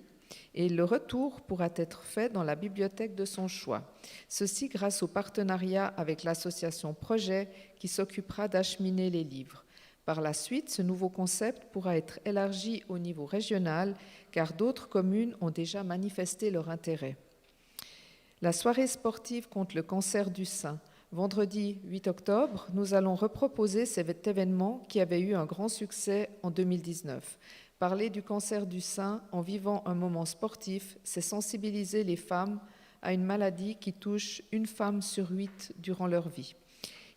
et le retour pourra être fait dans la bibliothèque de son choix. Ceci grâce au partenariat avec l'association Projet qui s'occupera d'acheminer les livres. Par la suite, ce nouveau concept pourra être élargi au niveau régional car d'autres communes ont déjà manifesté leur intérêt. La soirée sportive contre le cancer du sein. Vendredi 8 octobre, nous allons reproposer cet événement qui avait eu un grand succès en 2019. Parler du cancer du sein en vivant un moment sportif, c'est sensibiliser les femmes à une maladie qui touche une femme sur 8 durant leur vie.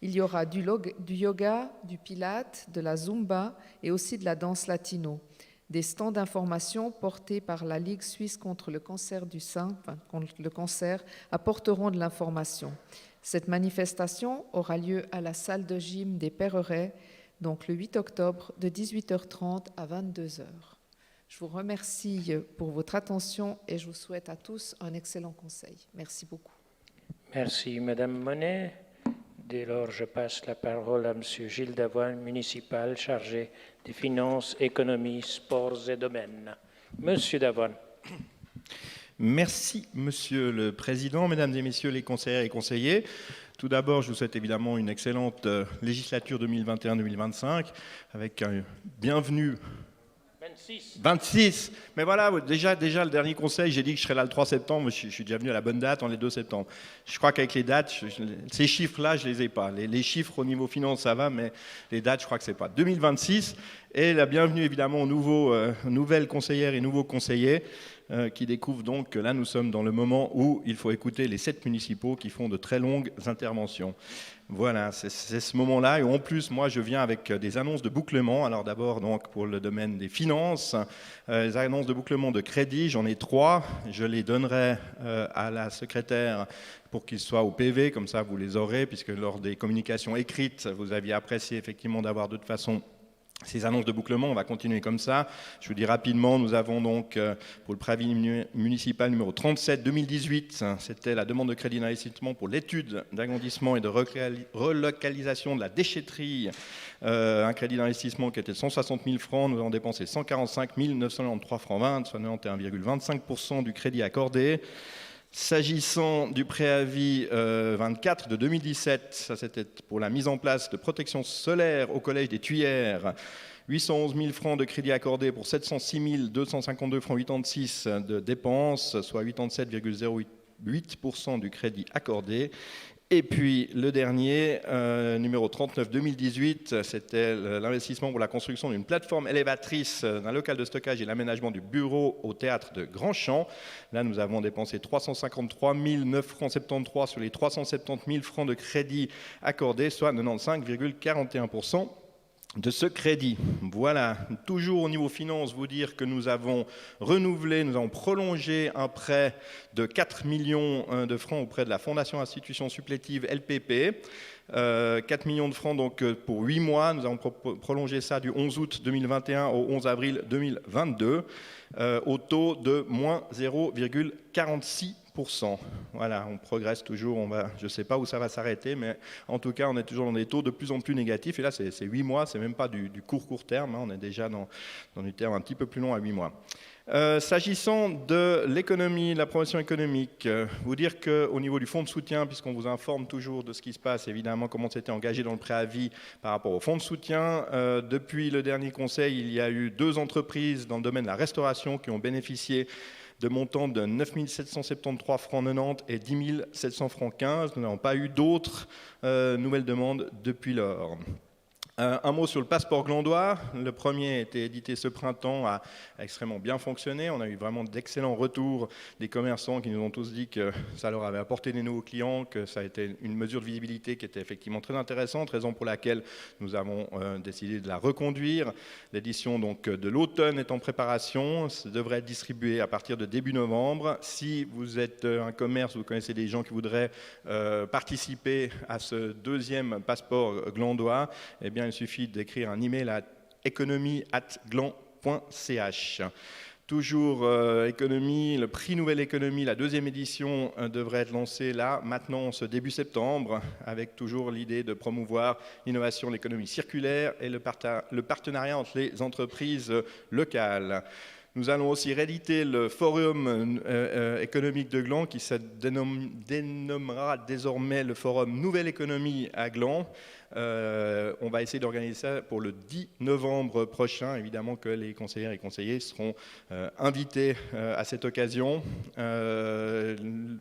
Il y aura du yoga, du pilate, de la zumba et aussi de la danse latino. Des stands d'information portés par la Ligue suisse contre le cancer du sein, contre le cancer, apporteront de l'information. Cette manifestation aura lieu à la salle de gym des Perrerets, donc le 8 octobre de 18h30 à 22h. Je vous remercie pour votre attention et je vous souhaite à tous un excellent conseil. Merci beaucoup.
Merci, Madame Monet. Dès lors, je passe la parole à Monsieur Gilles Davoine, municipal chargé des finances, économie, sports et domaines. Monsieur Davoine.
Merci, Monsieur le Président, Mesdames et Messieurs les conseillères et conseillers. Tout d'abord, je vous souhaite évidemment une excellente législature 2021-2025 avec un bienvenue. 26. Mais voilà, déjà le dernier conseil, j'ai dit que je serais là le 3 septembre. Je suis déjà venu à la bonne date, on est le 2 septembre. Je crois qu'avec les dates, ces chiffres-là, je ne les ai pas. Les chiffres au niveau finance, ça va, mais les dates, je crois que ce n'est pas. 2026, et la bienvenue évidemment aux nouvelles conseillères et nouveaux conseillers qui découvrent donc que là, nous sommes dans le moment où il faut écouter les 7 municipaux qui font de très longues interventions. Voilà, c'est ce moment-là. Et en plus, moi, je viens avec des annonces de bouclement. Alors d'abord, donc, pour le domaine des finances, les annonces de bouclement de crédit, j'en ai 3. Je les donnerai à la secrétaire pour qu'ils soient au PV, comme ça vous les aurez, puisque lors des communications écrites, vous aviez apprécié effectivement d'avoir de toute façon ces annonces de bouclement. On va continuer comme ça. Je vous dis rapidement, nous avons donc pour le préavis municipal numéro 37-2018, c'était la demande de crédit d'investissement pour l'étude d'agrandissement et de relocalisation de la déchetterie. Un crédit d'investissement qui était de 160 000 francs. Nous avons dépensé 145 993 francs 20, soit 91,25% du crédit accordé. S'agissant du préavis 24 de 2017, ça c'était pour la mise en place de protection solaire au collège des Tuyères, 811 000 francs de crédit accordé pour 706 252 francs 86 de dépenses, soit 87,08% du crédit accordé. Et puis le dernier, numéro 39-2018, c'était l'investissement pour la construction d'une plateforme élévatrice d'un local de stockage et l'aménagement du bureau au théâtre de Grandchamp. Là, nous avons dépensé 353 9 francs 73 sur les 370 000 francs de crédit accordés, soit 95,41% de ce crédit. Voilà, toujours au niveau finance, vous dire que nous avons renouvelé, nous avons prolongé un prêt de 4 millions de francs auprès de la Fondation Institution Supplétive LPP. 4 millions de francs donc pour 8 mois. Nous avons prolongé ça du 11 août 2021 au 11 avril 2022 au taux de moins 0,46%. Voilà, on progresse toujours, je ne sais pas où ça va s'arrêter, mais en tout cas, on est toujours dans des taux de plus en plus négatifs. Et là, c'est 8 mois, c'est même pas du court terme, hein, on est déjà dans du terme un petit peu plus long à 8 mois. S'agissant de l'économie, de la promotion économique, vous dire qu'au niveau du fonds de soutien, puisqu'on vous informe toujours de ce qui se passe, évidemment, comment c'était engagé dans le préavis par rapport au fonds de soutien, depuis le dernier conseil, il y a eu 2 entreprises dans le domaine de la restauration qui ont bénéficié de montants de 9 773 francs 90 et 10 700 francs 15. Nous n'avons pas eu d'autres nouvelles demandes depuis lors. Un mot sur le passeport glandois. Le premier a été édité ce printemps, a extrêmement bien fonctionné. On a eu vraiment d'excellents retours des commerçants qui nous ont tous dit que ça leur avait apporté des nouveaux clients, que ça a été une mesure de visibilité qui était effectivement très intéressante, raison pour laquelle nous avons décidé de la reconduire. L'édition donc de l'automne est en préparation, ça devrait être distribué à partir de début novembre. Si vous êtes un commerce, vous connaissez des gens qui voudraient participer à ce deuxième passeport glandois, eh bien, il suffit d'écrire un email à economie@gland.ch. Toujours économie, le prix Nouvelle Économie, la 2e édition devrait être lancée là, maintenant, ce début septembre, avec toujours l'idée de promouvoir l'innovation de l'économie circulaire et le partenariat entre les entreprises locales. Nous allons aussi rééditer le forum économique de Gland qui se dénommera désormais le forum Nouvelle Économie à Gland. On va essayer d'organiser ça pour le 10 novembre prochain. Évidemment que les conseillères et conseillers seront invités à cette occasion. Il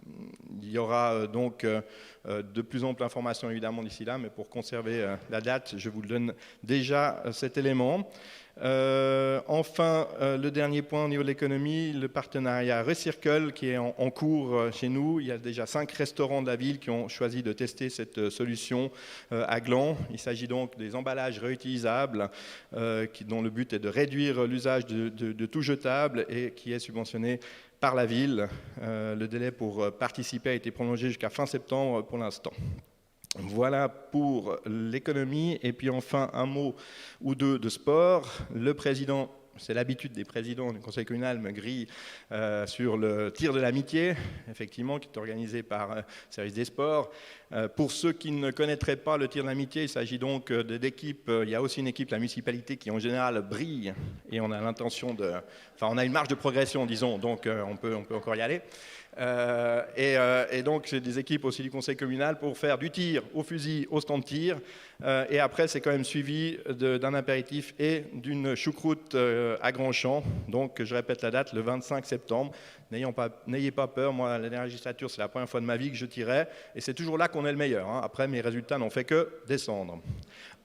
y aura donc de plus amples informations évidemment d'ici là, mais pour conserver la date, je vous donne déjà cet élément. Enfin, le dernier point au niveau de l'économie, le partenariat Recircle qui est en cours chez nous. Il y a déjà 5 restaurants de la ville qui ont choisi de tester cette solution à Gland. Il s'agit donc des emballages réutilisables dont le but est de réduire l'usage de tout jetable et qui est subventionné par la ville. Le délai pour participer a été prolongé jusqu'à fin septembre pour l'instant. Voilà pour l'économie. Et puis enfin, un mot ou deux de sport. Le président c'est l'habitude des présidents du conseil communal, me grille sur le tir de l'amitié, effectivement, qui est organisé par le service des sports. Pour ceux qui ne connaîtraient pas le tir de l'amitié, il s'agit donc d'équipes. Il y a aussi une équipe de la municipalité qui en général brille et on a l'intention de... Enfin, on a une marge de progression, disons, donc on peut encore y aller. Et donc, c'est des équipes aussi du conseil communal pour faire du tir au fusil, au stand de tir. Et après, c'est quand même suivi d'un apéritif et d'une choucroute à Grandchamp. Donc, je répète la date, le 25 septembre. N'ayez pas peur, moi, la dernière législature, c'est la première fois de ma vie que je tirais. Et c'est toujours là qu'on est le meilleur. Hein. Après, mes résultats n'ont fait que descendre.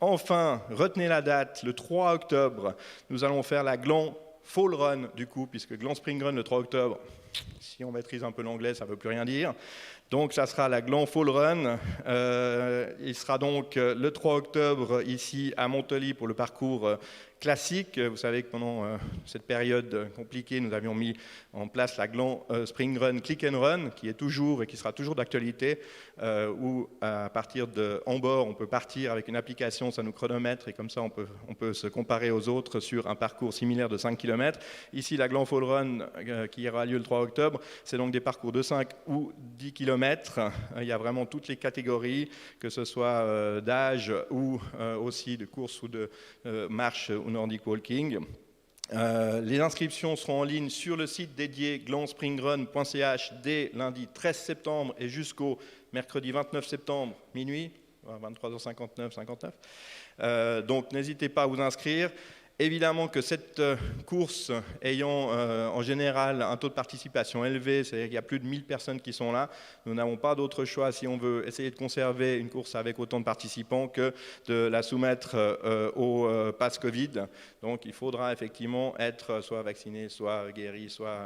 Enfin, retenez la date, le 3 octobre, nous allons faire la Gland Fall Run, du coup, puisque Gland Spring Run, le 3 octobre, si on maîtrise un peu l'anglais, ça ne veut plus rien dire. Donc, ça sera la Gland Fall Run. Il sera donc le 3 octobre ici à Montely pour le parcours classique. Vous savez que pendant cette période compliquée, nous avions mis en place la Gland Spring Run Click and Run, qui est toujours et qui sera toujours d'actualité, où à partir de Ambord, on peut partir avec une application, ça nous chronomètre, et comme ça, on peut se comparer aux autres sur un parcours similaire de 5 km. Ici, la Gland Fall Run, qui aura lieu le 3 octobre, c'est donc des parcours de 5 ou 10 km. Il y a vraiment toutes les catégories, que ce soit d'âge ou aussi de course ou de marche ou Nordic Walking. Les inscriptions seront en ligne sur le site dédié glandspringrun.ch dès lundi 13 septembre et jusqu'au mercredi 29 septembre, minuit, 23h59, 59. Donc n'hésitez pas à vous inscrire. Évidemment que cette course ayant en général un taux de participation élevé, c'est-à-dire qu'il y a plus de 1000 personnes qui sont là, nous n'avons pas d'autre choix si on veut essayer de conserver une course avec autant de participants que de la soumettre au pass Covid. Donc il faudra effectivement être soit vacciné, soit guéri, soit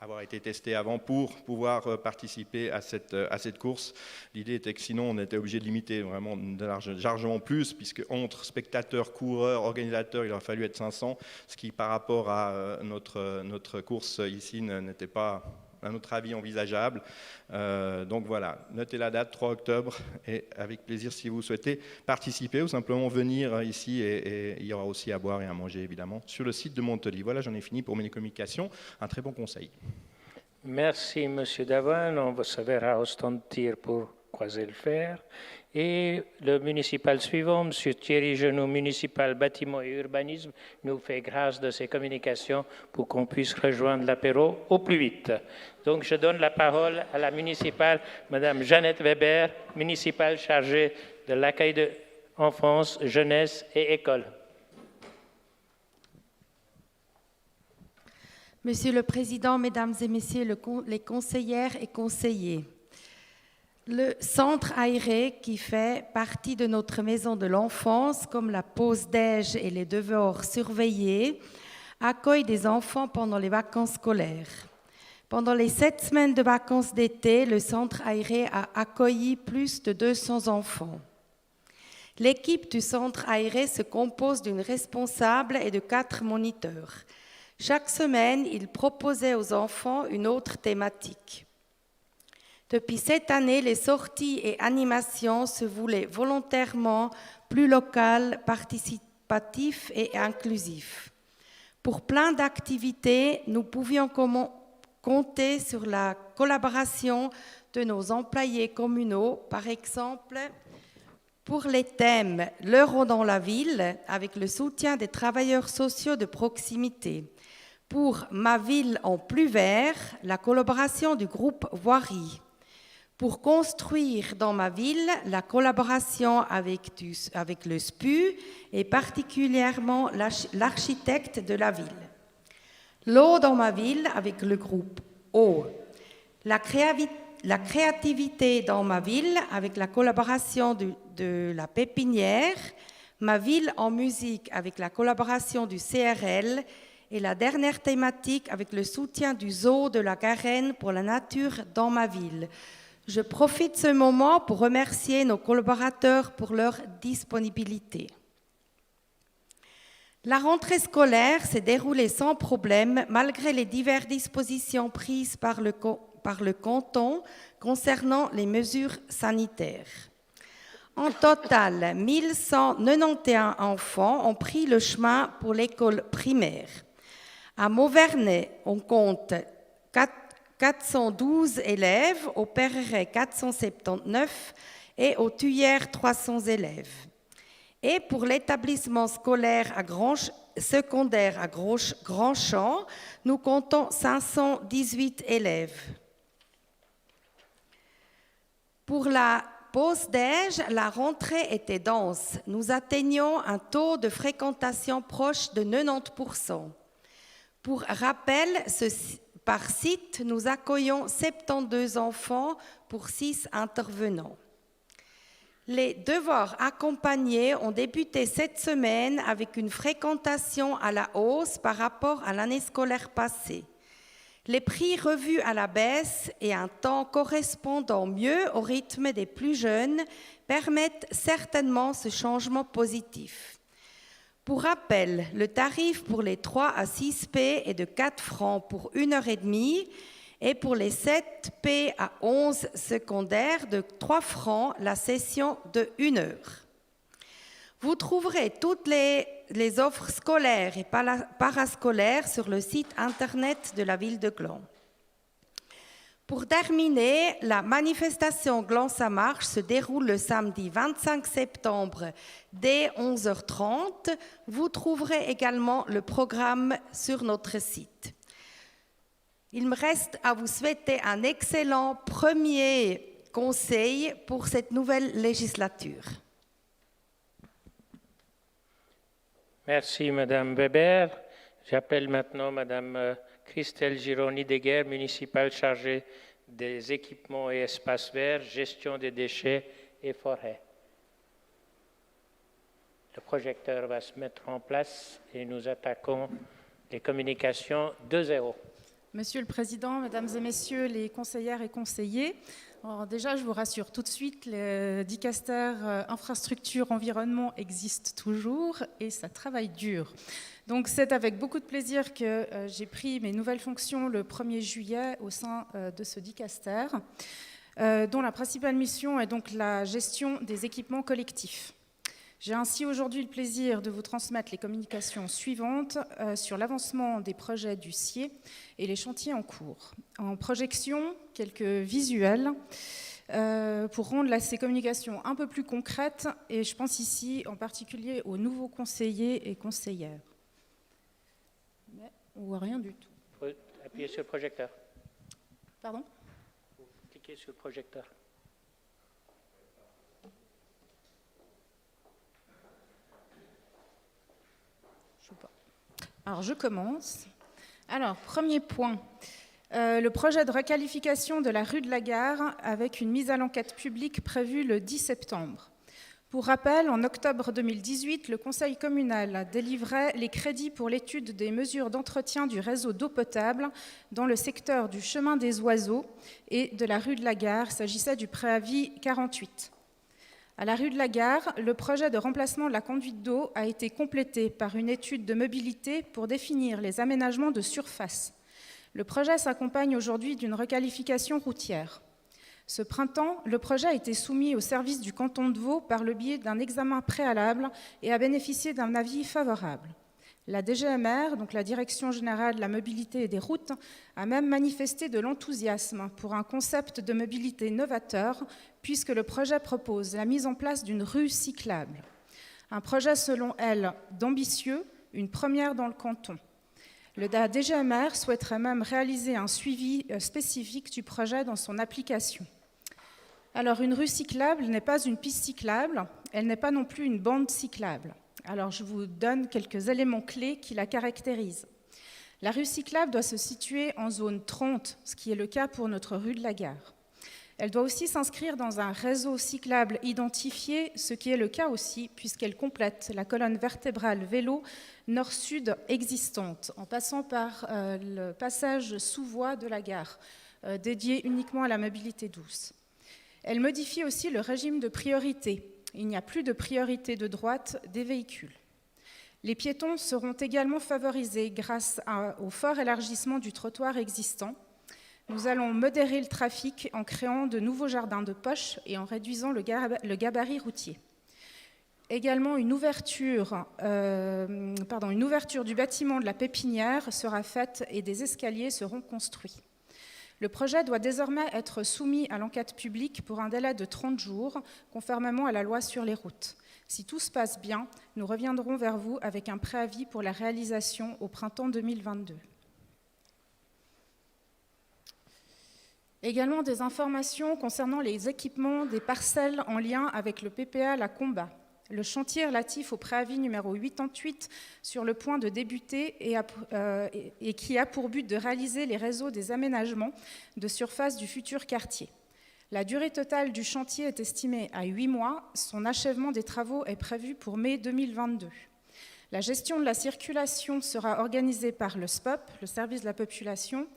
avoir été testé avant pour pouvoir participer à cette course. L'idée était que sinon on était obligé de limiter vraiment largement plus, puisque entre spectateurs, coureurs, organisateurs, il aurait fallu être 500, ce qui par rapport à notre course ici n'était pas, à notre avis, envisageable. Donc voilà, notez la date, 3 octobre, et avec plaisir si vous souhaitez participer ou simplement venir ici, et il y aura aussi à boire et à manger évidemment sur le site de Montely. Voilà, j'en ai fini pour mes communications. Un très bon conseil.
Merci, M. Davan. On se verra au stand de tir pour croiser le fer. Et le municipal suivant, M. Thierry Genoux, municipal bâtiment et urbanisme, nous fait grâce de ses communications pour qu'on puisse rejoindre l'apéro au plus vite. Donc, je donne la parole à la municipale, Mme Jeannette Weber, municipale chargée de l'accueil de enfance, jeunesse et école.
Monsieur le Président, Mesdames et Messieurs les conseillères et conseillers, le centre aéré qui fait partie de notre maison de l'enfance, comme la pause déj et les devoirs surveillés, accueille des enfants pendant les vacances scolaires. Pendant les 7 semaines de vacances d'été, le centre aéré a accueilli plus de 200 enfants. L'équipe du centre aéré se compose d'une responsable et de 4 moniteurs. Chaque semaine, ils proposaient aux enfants une autre thématique. Depuis cette année, les sorties et animations se voulaient volontairement plus locales, participatives et inclusives. Pour plein d'activités, nous pouvions compter sur la collaboration de nos employés communaux, par exemple pour les thèmes « L'euro dans la ville » avec le soutien des travailleurs sociaux de proximité. Pour « Ma ville en plus vert », la collaboration du groupe Voirie. Pour construire dans ma ville, la collaboration avec le SPU et particulièrement l'architecte de la ville. L'eau dans ma ville avec le groupe Eau. La créativité dans ma ville avec la collaboration de la pépinière. Ma ville en musique avec la collaboration du CRL. Et la dernière thématique avec le soutien du zoo de la Garenne pour la nature dans ma ville. Je profite de ce moment pour remercier nos collaborateurs pour leur disponibilité. La rentrée scolaire s'est déroulée sans problème malgré les diverses dispositions prises par le canton concernant les mesures sanitaires. En total, 1191 enfants ont pris le chemin pour l'école primaire. À Mauvernay, on compte 412 élèves, au Perreret 479 et au Tuyère 300 élèves. Et pour l'établissement scolaire secondaire à Grandchamp, nous comptons 518 élèves. Pour la pause déj, la rentrée était dense. Nous atteignions un taux de fréquentation proche de 90%. Pour rappel, par site, nous accueillons 72 enfants pour 6 intervenants. Les devoirs accompagnés ont débuté cette semaine avec une fréquentation à la hausse par rapport à l'année scolaire passée. Les prix revus à la baisse et un temps correspondant mieux au rythme des plus jeunes permettent certainement ce changement positif. Pour rappel, le tarif pour les 3 à 6 P est de 4 francs pour 1h30 et pour les 7 P à 11 secondaires de 3 francs la session de 1 heure. Vous trouverez toutes les offres scolaires et parascolaires sur le site internet de la ville de Gland. Pour terminer, la manifestation Gland ça marche se déroule le samedi 25 septembre dès 11h30. Vous trouverez également le programme sur notre site. Il me reste à vous souhaiter un excellent premier conseil pour cette nouvelle législature.
Merci, Madame Weber. J'appelle maintenant Madame Christelle Gironi-Deguerre, municipale chargée des équipements et espaces verts, gestion des déchets et forêts. Le projecteur va se mettre en place et nous attaquons les communications 2-0.
Monsieur le Président, Mesdames et Messieurs les conseillères et conseillers, alors déjà je vous rassure tout de suite, le Dicaster Infrastructure Environnement existe toujours et ça travaille dur. Donc c'est avec beaucoup de plaisir que j'ai pris mes nouvelles fonctions le 1er juillet au sein de ce Dicaster, dont la principale mission est donc la gestion des équipements collectifs. J'ai ainsi aujourd'hui le plaisir de vous transmettre les communications suivantes sur l'avancement des projets du CIE et les chantiers en cours. En projection, quelques visuels pour rendre ces communications un peu plus concrètes, et je pense ici en particulier aux nouveaux conseillers et conseillères. Mais on voit rien du tout.
Il faut appuyer sur le projecteur.
Pardon ?
Il faut cliquer sur le projecteur.
Alors, je commence. Alors, premier point, le projet de requalification de la rue de la Gare avec une mise à l'enquête publique prévue le 10 septembre. Pour rappel, en octobre 2018, le Conseil communal a délivré les crédits pour l'étude des mesures d'entretien du réseau d'eau potable dans le secteur du chemin des Oiseaux et de la rue de la Gare. Il s'agissait du préavis 48. À la rue de la Gare, le projet de remplacement de la conduite d'eau a été complété par une étude de mobilité pour définir les aménagements de surface. Le projet s'accompagne aujourd'hui d'une requalification routière. Ce printemps, le projet a été soumis au service du canton de Vaud par le biais d'un examen préalable et a bénéficié d'un avis favorable. La DGMR, donc la Direction générale de la mobilité et des routes, a même manifesté de l'enthousiasme pour un concept de mobilité novateur, puisque le projet propose la mise en place d'une rue cyclable. Un projet, selon elle, d'ambitieux, une première dans le canton. La DGMR souhaiterait même réaliser un suivi spécifique du projet dans son application. Alors, une rue cyclable n'est pas une piste cyclable, elle n'est pas non plus une bande cyclable. Alors, je vous donne quelques éléments clés qui la caractérisent. La rue cyclable doit se situer en zone 30, ce qui est le cas pour notre rue de la Gare. Elle doit aussi s'inscrire dans un réseau cyclable identifié, ce qui est le cas aussi, puisqu'elle complète la colonne vertébrale vélo nord-sud existante, en passant par le passage sous voie de la gare, dédié uniquement à la mobilité douce. Elle modifie aussi le régime de priorité. Il n'y a plus de priorité de droite des véhicules. Les piétons seront également favorisés grâce au fort élargissement du trottoir existant. Nous allons modérer le trafic en créant de nouveaux jardins de poche et en réduisant le gabarit routier. Également, une ouverture du bâtiment de la pépinière sera faite et des escaliers seront construits. Le projet doit désormais être soumis à l'enquête publique pour un délai de 30 jours, conformément à la loi sur les routes. Si tout se passe bien, nous reviendrons vers vous avec un préavis pour la réalisation au printemps 2022. Également des informations concernant les équipements des parcelles en lien avec le PPA La Combat. Le chantier relatif au préavis numéro 88 sur le point de débuter et qui a pour but de réaliser les réseaux des aménagements de surface du futur quartier. La durée totale du chantier est estimée à 8 mois. Son achèvement des travaux est prévu pour mai 2022. La gestion de la circulation sera organisée par le SPOP, le service de la population.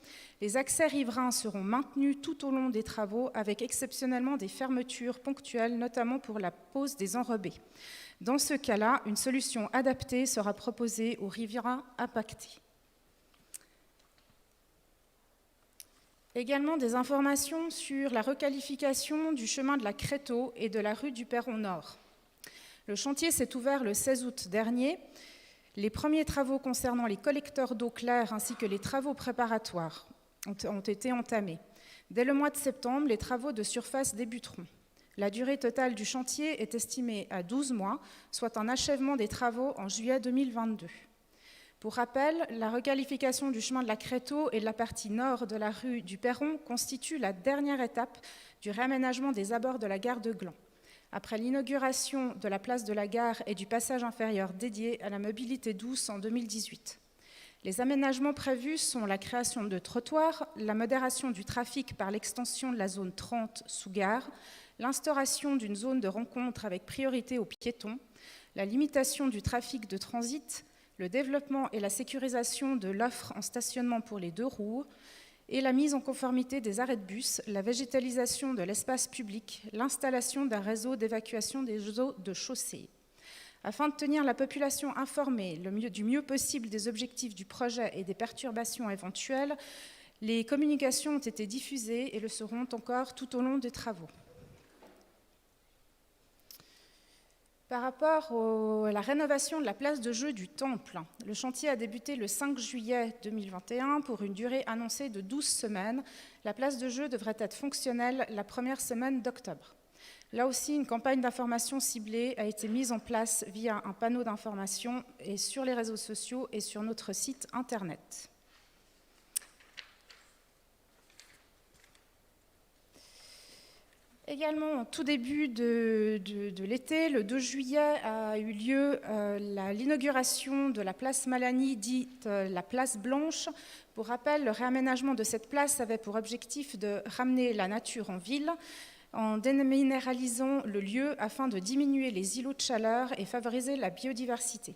Les accès riverains seront maintenus tout au long des travaux, avec exceptionnellement des fermetures ponctuelles, notamment pour la pose des enrobés. Dans ce cas-là, une solution adaptée sera proposée aux riverains impactés. Également des informations sur la requalification du chemin de la Créteau et de la rue du Perron Nord. Le chantier s'est ouvert le 16 août dernier. Les premiers travaux concernant les collecteurs d'eau claire ainsi que les travaux préparatoires ont été entamés. Dès le mois de septembre, les travaux de surface débuteront. La durée totale du chantier est estimée à 12 mois, soit un achèvement des travaux en juillet 2022. Pour rappel, la requalification du chemin de la Créteau et de la partie nord de la rue du Perron constitue la dernière étape du réaménagement des abords de la gare de Gland. Après l'inauguration de la place de la gare et du passage inférieur dédié à la mobilité douce en 2018. Les aménagements prévus sont la création de trottoirs, la modération du trafic par l'extension de la zone 30 sous gare, l'instauration d'une zone de rencontre avec priorité aux piétons, la limitation du trafic de transit, le développement et la sécurisation de l'offre en stationnement pour les 2 roues, et la mise en conformité des arrêts de bus, la végétalisation de l'espace public, l'installation d'un réseau d'évacuation des eaux de chaussée. Afin de tenir la population informée du mieux possible des objectifs du projet et des perturbations éventuelles, les communications ont été diffusées et le seront encore tout au long des travaux. Par rapport à la rénovation de la place de jeu du Temple, le chantier a débuté le 5 juillet 2021 pour une durée annoncée de 12 semaines. La place de jeu devrait être fonctionnelle la première semaine d'octobre. Là aussi, une campagne d'information ciblée a été mise en place via un panneau d'information et sur les réseaux sociaux et sur notre site internet. Également, au tout début de l'été, le 2 juillet, a eu lieu l'inauguration de la place Malani, dite la place Blanche. Pour rappel, le réaménagement de cette place avait pour objectif de ramener la nature en ville, en déminéralisant le lieu afin de diminuer les îlots de chaleur et favoriser la biodiversité.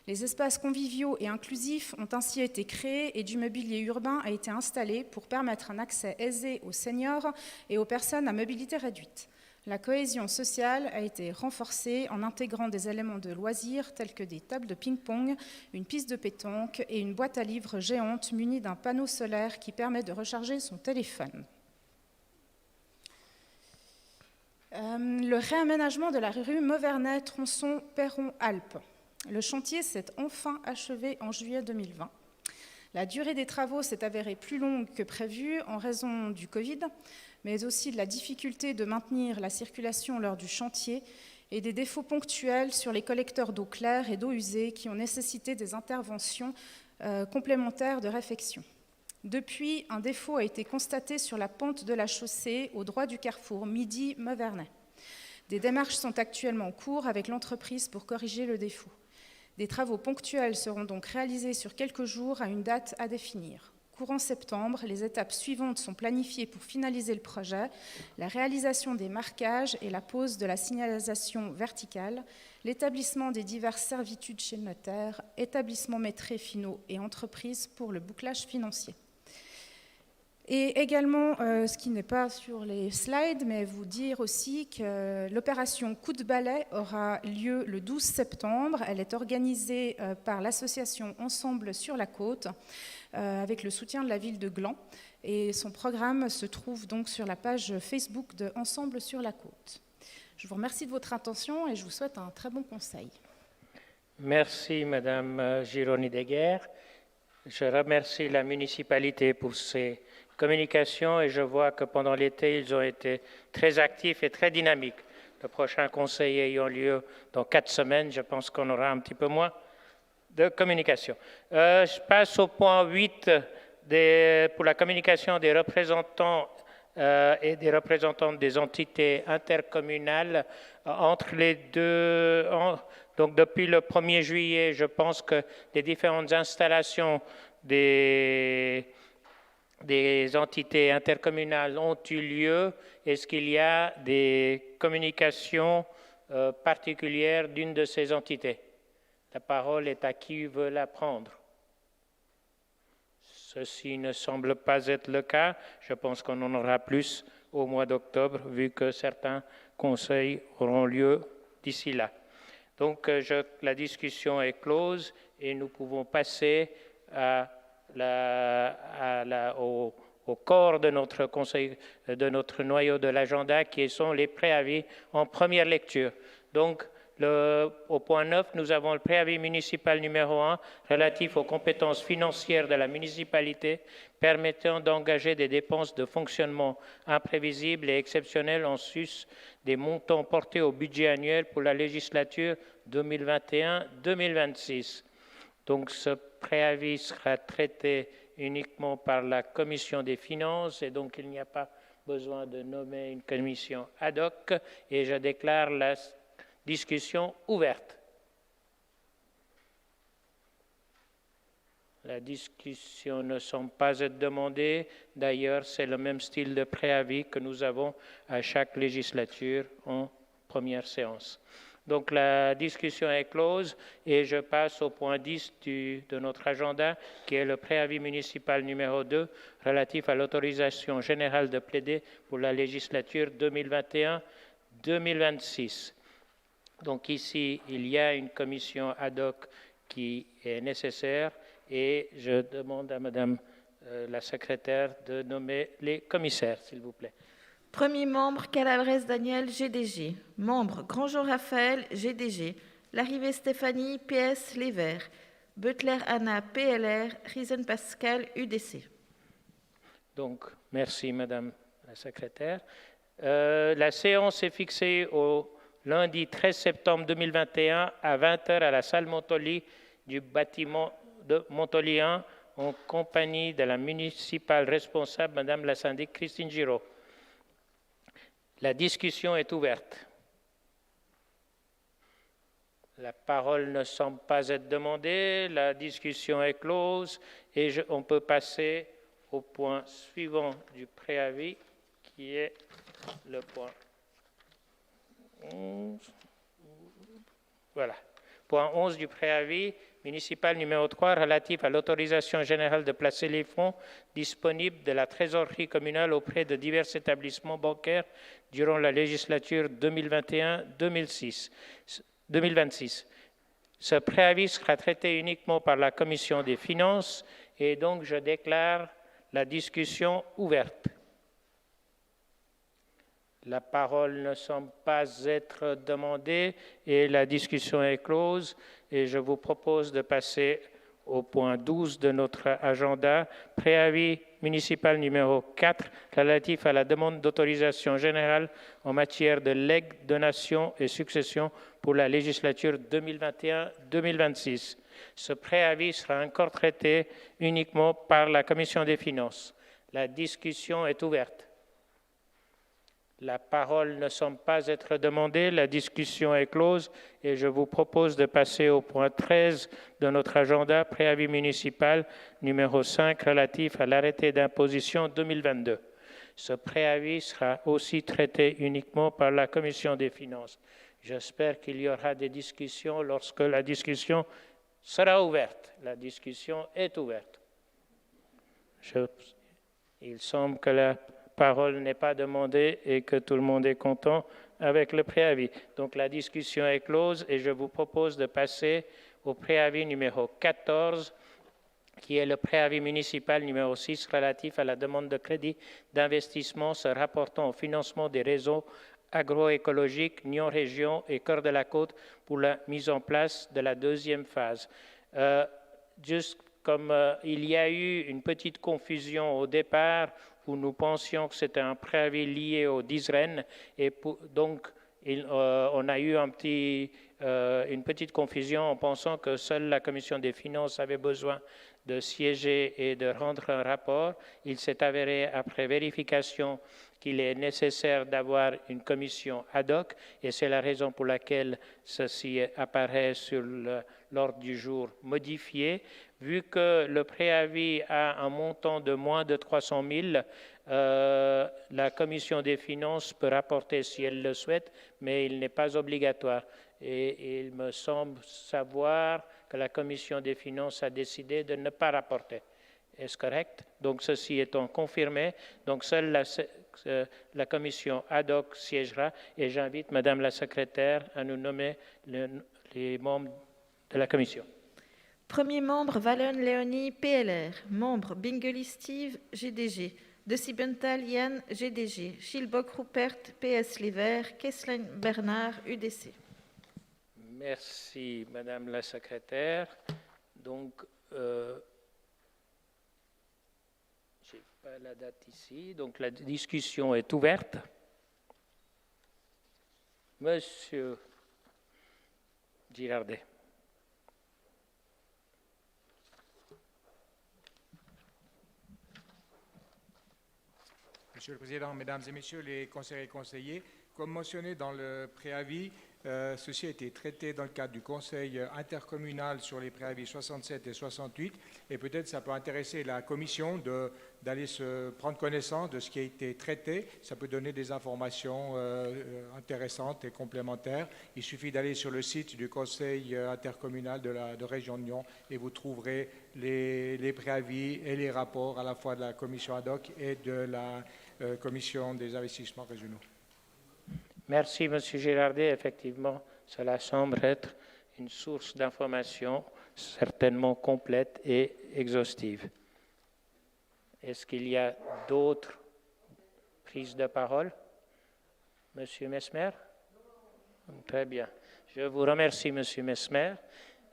Les espaces conviviaux et inclusifs ont ainsi été créés et du mobilier urbain a été installé pour permettre un accès aisé aux seniors et aux personnes à mobilité réduite. La cohésion sociale a été renforcée en intégrant des éléments de loisirs tels que des tables de ping-pong, une piste de pétanque et une boîte à livres géante munie d'un panneau solaire qui permet de recharger son téléphone. Le réaménagement de la rue Mauvernais, tronçon Perron-Alpes. Le chantier s'est enfin achevé en juillet 2020. La durée des travaux s'est avérée plus longue que prévu en raison du Covid, mais aussi de la difficulté de maintenir la circulation lors du chantier et des défauts ponctuels sur les collecteurs d'eau claire et d'eau usée qui ont nécessité des interventions complémentaires de réfection. Depuis, un défaut a été constaté sur la pente de la chaussée au droit du carrefour Midi-Mauvernais. Des démarches sont actuellement en cours avec l'entreprise pour corriger le défaut. Des travaux ponctuels seront donc réalisés sur quelques jours à une date à définir. Courant septembre, les étapes suivantes sont planifiées pour finaliser le projet, la réalisation des marquages et la pose de la signalisation verticale, l'établissement des diverses servitudes chez le notaire, établissements maîtrés finaux et entreprises pour le bouclage financier. Et également, ce qui n'est pas sur les slides, mais vous dire aussi que l'opération Coup de balai aura lieu le 12 septembre. Elle est organisée par l'association Ensemble sur la côte, avec le soutien de la ville de Gland. Et son programme se trouve donc sur la page Facebook de Ensemble sur la côte. Je vous remercie de votre attention et je vous souhaite un très bon conseil.
Merci, Madame Gironi-Deguerre. Je remercie la municipalité pour ses communications et je vois que pendant l'été, ils ont été très actifs et très dynamiques. Le prochain conseil ayant lieu dans 4 semaines, je pense qu'on aura un petit peu moins de communication. Je passe au point 8 pour la communication des représentants et des représentantes des entités intercommunales entre les deux. Donc depuis le 1er juillet, je pense que les différentes installations des entités intercommunales ont eu lieu. Est-ce qu'il y a des communications particulières d'une de ces entités? La parole est à qui veut la prendre. Ceci ne semble pas être le cas. Je pense qu'on en aura plus au mois d'octobre, vu que certains conseils auront lieu d'ici là. Donc, la discussion est close et nous pouvons passer au corps de notre conseil, de notre noyau de l'agenda, qui sont les préavis en première lecture. Donc, au point 9, nous avons le préavis municipal numéro 1 relatif aux compétences financières de la municipalité permettant d'engager des dépenses de fonctionnement imprévisibles et exceptionnelles en sus des montants portés au budget annuel pour la législature 2021-2026. Donc ce préavis sera traité uniquement par la Commission des finances et donc il n'y a pas besoin de nommer une commission ad hoc et je déclare la discussion ouverte. La discussion ne semble pas être demandée. D'ailleurs, c'est le même style de préavis que nous avons à chaque législature en première séance. Donc la discussion est close et je passe au point 10 de notre agenda, qui est le préavis municipal numéro 2 relatif à l'autorisation générale de plaider pour la législature 2021-2026. Donc ici, il y a une commission ad hoc qui est nécessaire et je demande à Madame la secrétaire de nommer les commissaires, s'il vous plaît.
Premier membre, Calabres Daniel, GDG. Membre, Grandjean Raphaël, GDG. Larrivée Stéphanie, PS, Les Verts. Butler Anna, PLR. Riesen Pascal, UDC.
Donc, merci Madame la secrétaire. La séance est fixée au lundi 13 septembre 2021 à 20h à la salle Montoli du bâtiment de Montoli 1 en compagnie de la municipale responsable, Madame la syndic Christine Giraud. La discussion est ouverte. La parole ne semble pas être demandée, la discussion est close et on peut passer au point suivant du préavis qui est le point 11. Voilà. Point 11 du préavis municipal numéro 3 relatif à l'autorisation générale de placer les fonds disponibles de la trésorerie communale auprès de divers établissements bancaires durant la législature 2021-2026. Ce préavis sera traité uniquement par la Commission des finances et donc je déclare la discussion ouverte. La parole ne semble pas être demandée et la discussion est close et je vous propose de passer au point 12 de notre agenda, préavis municipal numéro 4 relatif à la demande d'autorisation générale en matière de legs, donations et successions pour la législature 2021-2026. Ce préavis sera encore traité uniquement par la Commission des finances. La discussion est ouverte. La parole ne semble pas être demandée, la discussion est close et je vous propose de passer au point 13 de notre agenda, préavis municipal numéro 5 relatif à l'arrêté d'imposition 2022. Ce préavis sera aussi traité uniquement par la Commission des finances. J'espère qu'il y aura des discussions lorsque la discussion sera ouverte. La discussion est ouverte. Il semble que la parole n'est pas demandée et que tout le monde est content avec le préavis. Donc la discussion est close et je vous propose de passer au préavis numéro 14, qui est le préavis municipal numéro 6 relatif à la demande de crédit d'investissement se rapportant au financement des réseaux agroécologique, Nyon Région et Cœur de la Côte pour la mise en place de la deuxième phase. Juste comme il y a eu une petite confusion au départ où nous pensions que c'était un préavis lié au DISREN et donc on a eu une petite confusion en pensant que seule la Commission des finances avait besoin de siéger et de rendre un rapport. Il s'est avéré après vérification qu'il est nécessaire d'avoir une commission ad hoc et c'est la raison pour laquelle ceci apparaît sur l'ordre du jour modifié. Vu que le préavis a un montant de moins de 300 000, la Commission des finances peut rapporter si elle le souhaite, mais il n'est pas obligatoire. Et il me semble savoir que la Commission des finances a décidé de ne pas rapporter. Est-ce correct? Donc, ceci étant confirmé, donc seule la commission ad hoc siégera et j'invite Madame la secrétaire à nous nommer les membres de la commission.
Premier membre, Wallon Léonie, PLR. Membre, Bingeli Steve, GDG. De Sibenthal, Yann, GDG. Schilbock Rupert, PS Les Verts. Kesslen Bernard, UDC.
Merci Madame la secrétaire. Donc, je n'ai pas la date ici, donc la discussion est ouverte. Monsieur Girardet.
Monsieur le Président, Mesdames et Messieurs les conseillers et conseillers, comme mentionné dans le préavis, ceci a été traité dans le cadre du Conseil intercommunal sur les préavis 67 et 68 et peut-être ça peut intéresser la Commission d'aller se prendre connaissance de ce qui a été traité. Ça peut donner des informations intéressantes et complémentaires. Il suffit d'aller sur le site du Conseil intercommunal de Région de Nyon et vous trouverez les préavis et les rapports à la fois de la Commission ad hoc et de la Commission des investissements régionaux.
Merci, M. Girardet. Effectivement, cela semble être une source d'information certainement complète et exhaustive. Est-ce qu'il y a d'autres prises de parole? Monsieur Messmer? Très bien. Je vous remercie, Monsieur Messmer.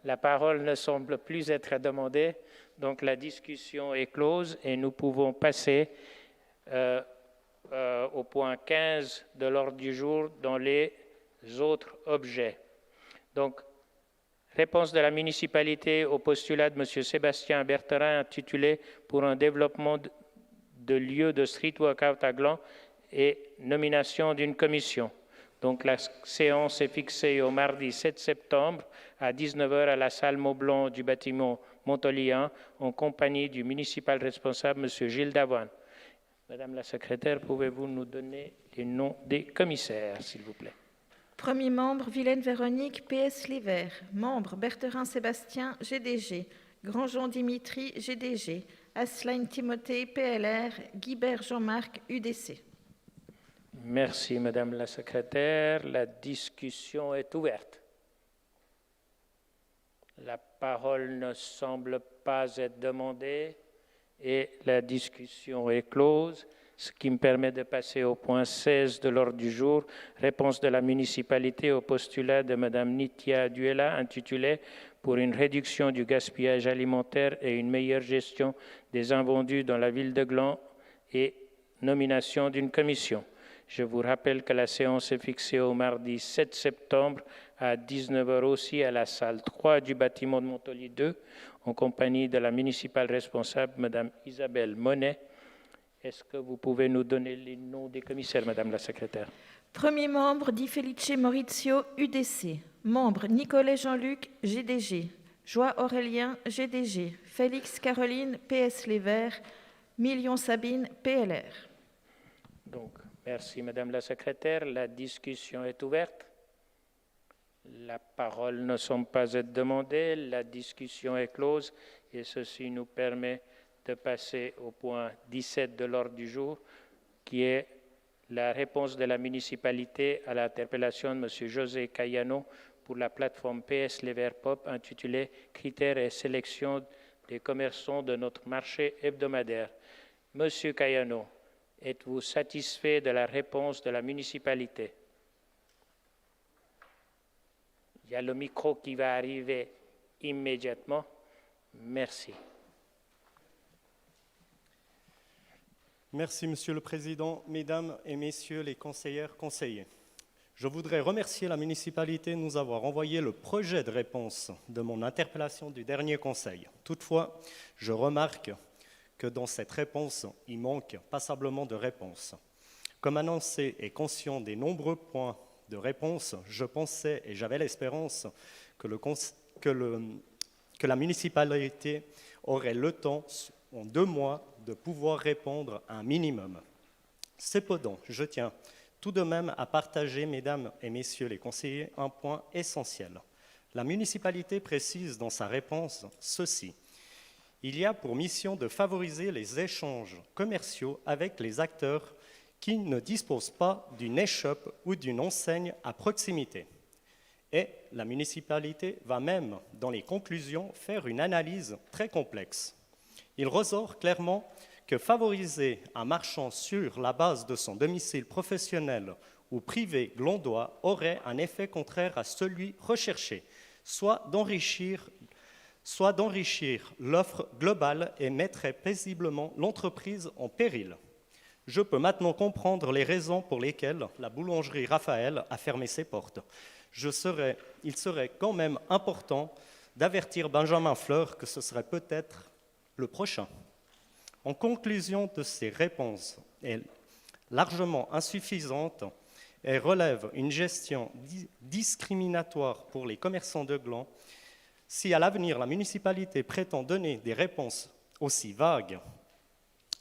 La parole ne semble plus être demandée, donc la discussion est close et nous pouvons passer au point 15 de l'ordre du jour dans les autres objets. Donc, réponse de la municipalité au postulat de M. Sébastien Bertherin intitulé « Pour un développement de lieux de street workout à Gland » et nomination d'une commission. Donc, la séance est fixée au mardi 7 septembre à 19h à la salle Maublanc du bâtiment Montolian en compagnie du municipal responsable, M. Gilles Davoine. Madame la secrétaire, pouvez-vous nous donner les noms des commissaires, s'il vous plaît?
Premier membre, Vilaine Véronique, PS Les Verts. Membre, Bertherin Sébastien, GDG. Grandjean Dimitri, GDG. Asselin Timothée, PLR. Guibert Jean-Marc, UDC.
Merci, Madame la secrétaire. La discussion est ouverte. La parole ne semble pas être demandée et la discussion est close, ce qui me permet de passer au point 16 de l'ordre du jour, réponse de la municipalité au postulat de Mme Nithya Duella intitulé « Pour une réduction du gaspillage alimentaire et une meilleure gestion des invendus dans la ville de Gland et nomination d'une commission ». Je vous rappelle que la séance est fixée au mardi 7 septembre à 19h aussi à la salle 3 du bâtiment de Montolier 2, en compagnie de la municipale responsable, Mme Isabelle Monet. Est-ce que vous pouvez nous donner les noms des commissaires, Madame la secrétaire?
Premier membre, Di Felice Maurizio, UDC. Membre, Nicolet Jean-Luc, GDG. Joie Aurélien, GDG. Félix Caroline, PS Les Verts. Million Sabine, PLR.
Donc, merci Madame la secrétaire. La discussion est ouverte. La parole ne semble pas être demandée. La discussion est close et ceci nous permet de passer au point 17 de l'ordre du jour, qui est la réponse de la municipalité à l'interpellation de M. José Cayano pour la plateforme PS Les Verts Pop intitulée « Critères et sélection des commerçants de notre marché hebdomadaire ». Monsieur Cayano, êtes-vous satisfait de la réponse de la municipalité? y a le micro qui va arriver immédiatement. Merci.
Merci, Monsieur le Président, Mesdames et Messieurs les conseillères, conseillers. Je voudrais remercier la municipalité de nous avoir envoyé le projet de réponse de mon interpellation du dernier conseil. Toutefois, je remarque que dans cette réponse, il manque passablement de réponses. Comme annoncé et conscient des nombreux points de réponse, je pensais et j'avais l'espérance que la municipalité aurait le temps, en 2 mois, de pouvoir répondre à un minimum. Cependant, je tiens tout de même à partager, mesdames et messieurs les conseillers, un point essentiel. La municipalité précise dans sa réponse ceci. Il y a pour mission de favoriser les échanges commerciaux avec les acteurs qui ne disposent pas d'une échoppe ou d'une enseigne à proximité. Et la municipalité va même, dans les conclusions, faire une analyse très complexe. Il ressort clairement que favoriser un marchand sur la base de son domicile professionnel ou privé glandois aurait un effet contraire à celui recherché, soit d'enrichir l'offre globale et mettrait paisiblement l'entreprise en péril. Je peux maintenant comprendre les raisons pour lesquelles la boulangerie Raphaël a fermé ses portes. Il serait quand même important d'avertir Benjamin Fleur que ce serait peut-être le prochain. En conclusion de ces réponses est largement insuffisante et relève une gestion discriminatoire pour les commerçants de glands. Si à l'avenir la municipalité prétend donner des réponses aussi vagues,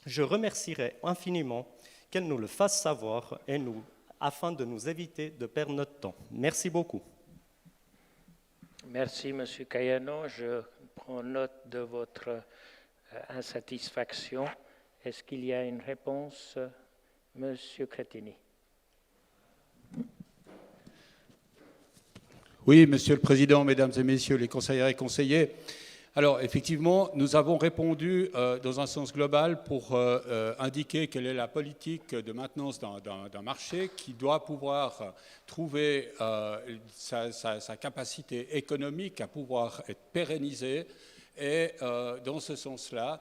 je remercierai infiniment qu'elle nous le fasse savoir afin de nous éviter de perdre notre temps. Merci beaucoup.
Merci, M. Cayano. Je prends note de votre insatisfaction. Est-ce qu'il y a une réponse, M. Crettini?
Oui, Monsieur le Président, Mesdames et Messieurs les conseillères et conseillers. Alors, effectivement, nous avons répondu dans un sens global pour indiquer quelle est la politique de maintenance d'un marché qui doit pouvoir trouver sa capacité économique à pouvoir être pérennisée. Et dans ce sens-là,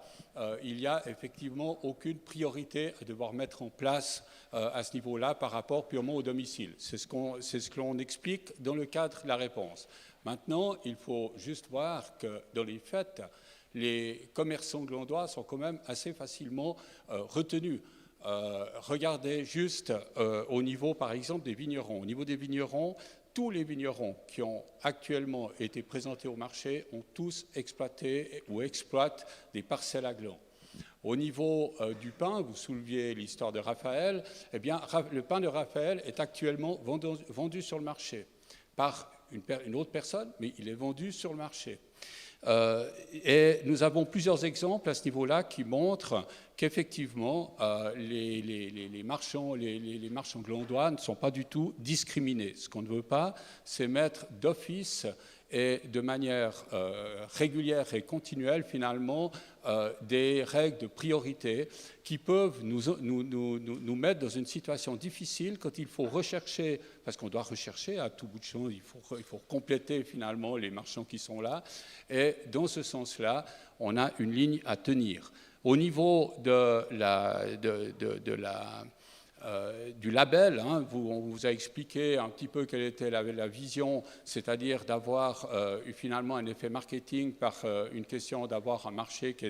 il n'y a effectivement aucune priorité à devoir mettre en place à ce niveau-là par rapport purement au domicile. C'est ce que l'on explique dans le cadre de la réponse. Maintenant, il faut juste voir que dans les faits, les commerçants glandois sont quand même assez facilement retenus. Regardez juste au niveau, par exemple, des vignerons. Au niveau des vignerons, tous les vignerons qui ont actuellement été présentés au marché ont tous exploité ou exploitent des parcelles à glands. Au niveau du pain, vous souleviez l'histoire de Raphaël, eh bien, le pain de Raphaël est actuellement vendu sur le marché par une autre personne, mais il est vendu sur le marché. Et nous avons plusieurs exemples à ce niveau-là qui montrent qu'effectivement, les marchands glandois ne sont pas du tout discriminés. Ce qu'on ne veut pas, c'est mettre d'office et de manière régulière et continuelle, finalement, des règles de priorité qui peuvent nous mettre dans une situation difficile quand il faut rechercher, parce qu'on doit rechercher à tout bout de champ, il faut compléter finalement les marchands qui sont là. Et dans ce sens-là, on a une ligne à tenir. Au niveau du label, hein, on vous a expliqué un petit peu quelle était la vision, c'est-à-dire d'avoir finalement un effet marketing par une question d'avoir un marché qui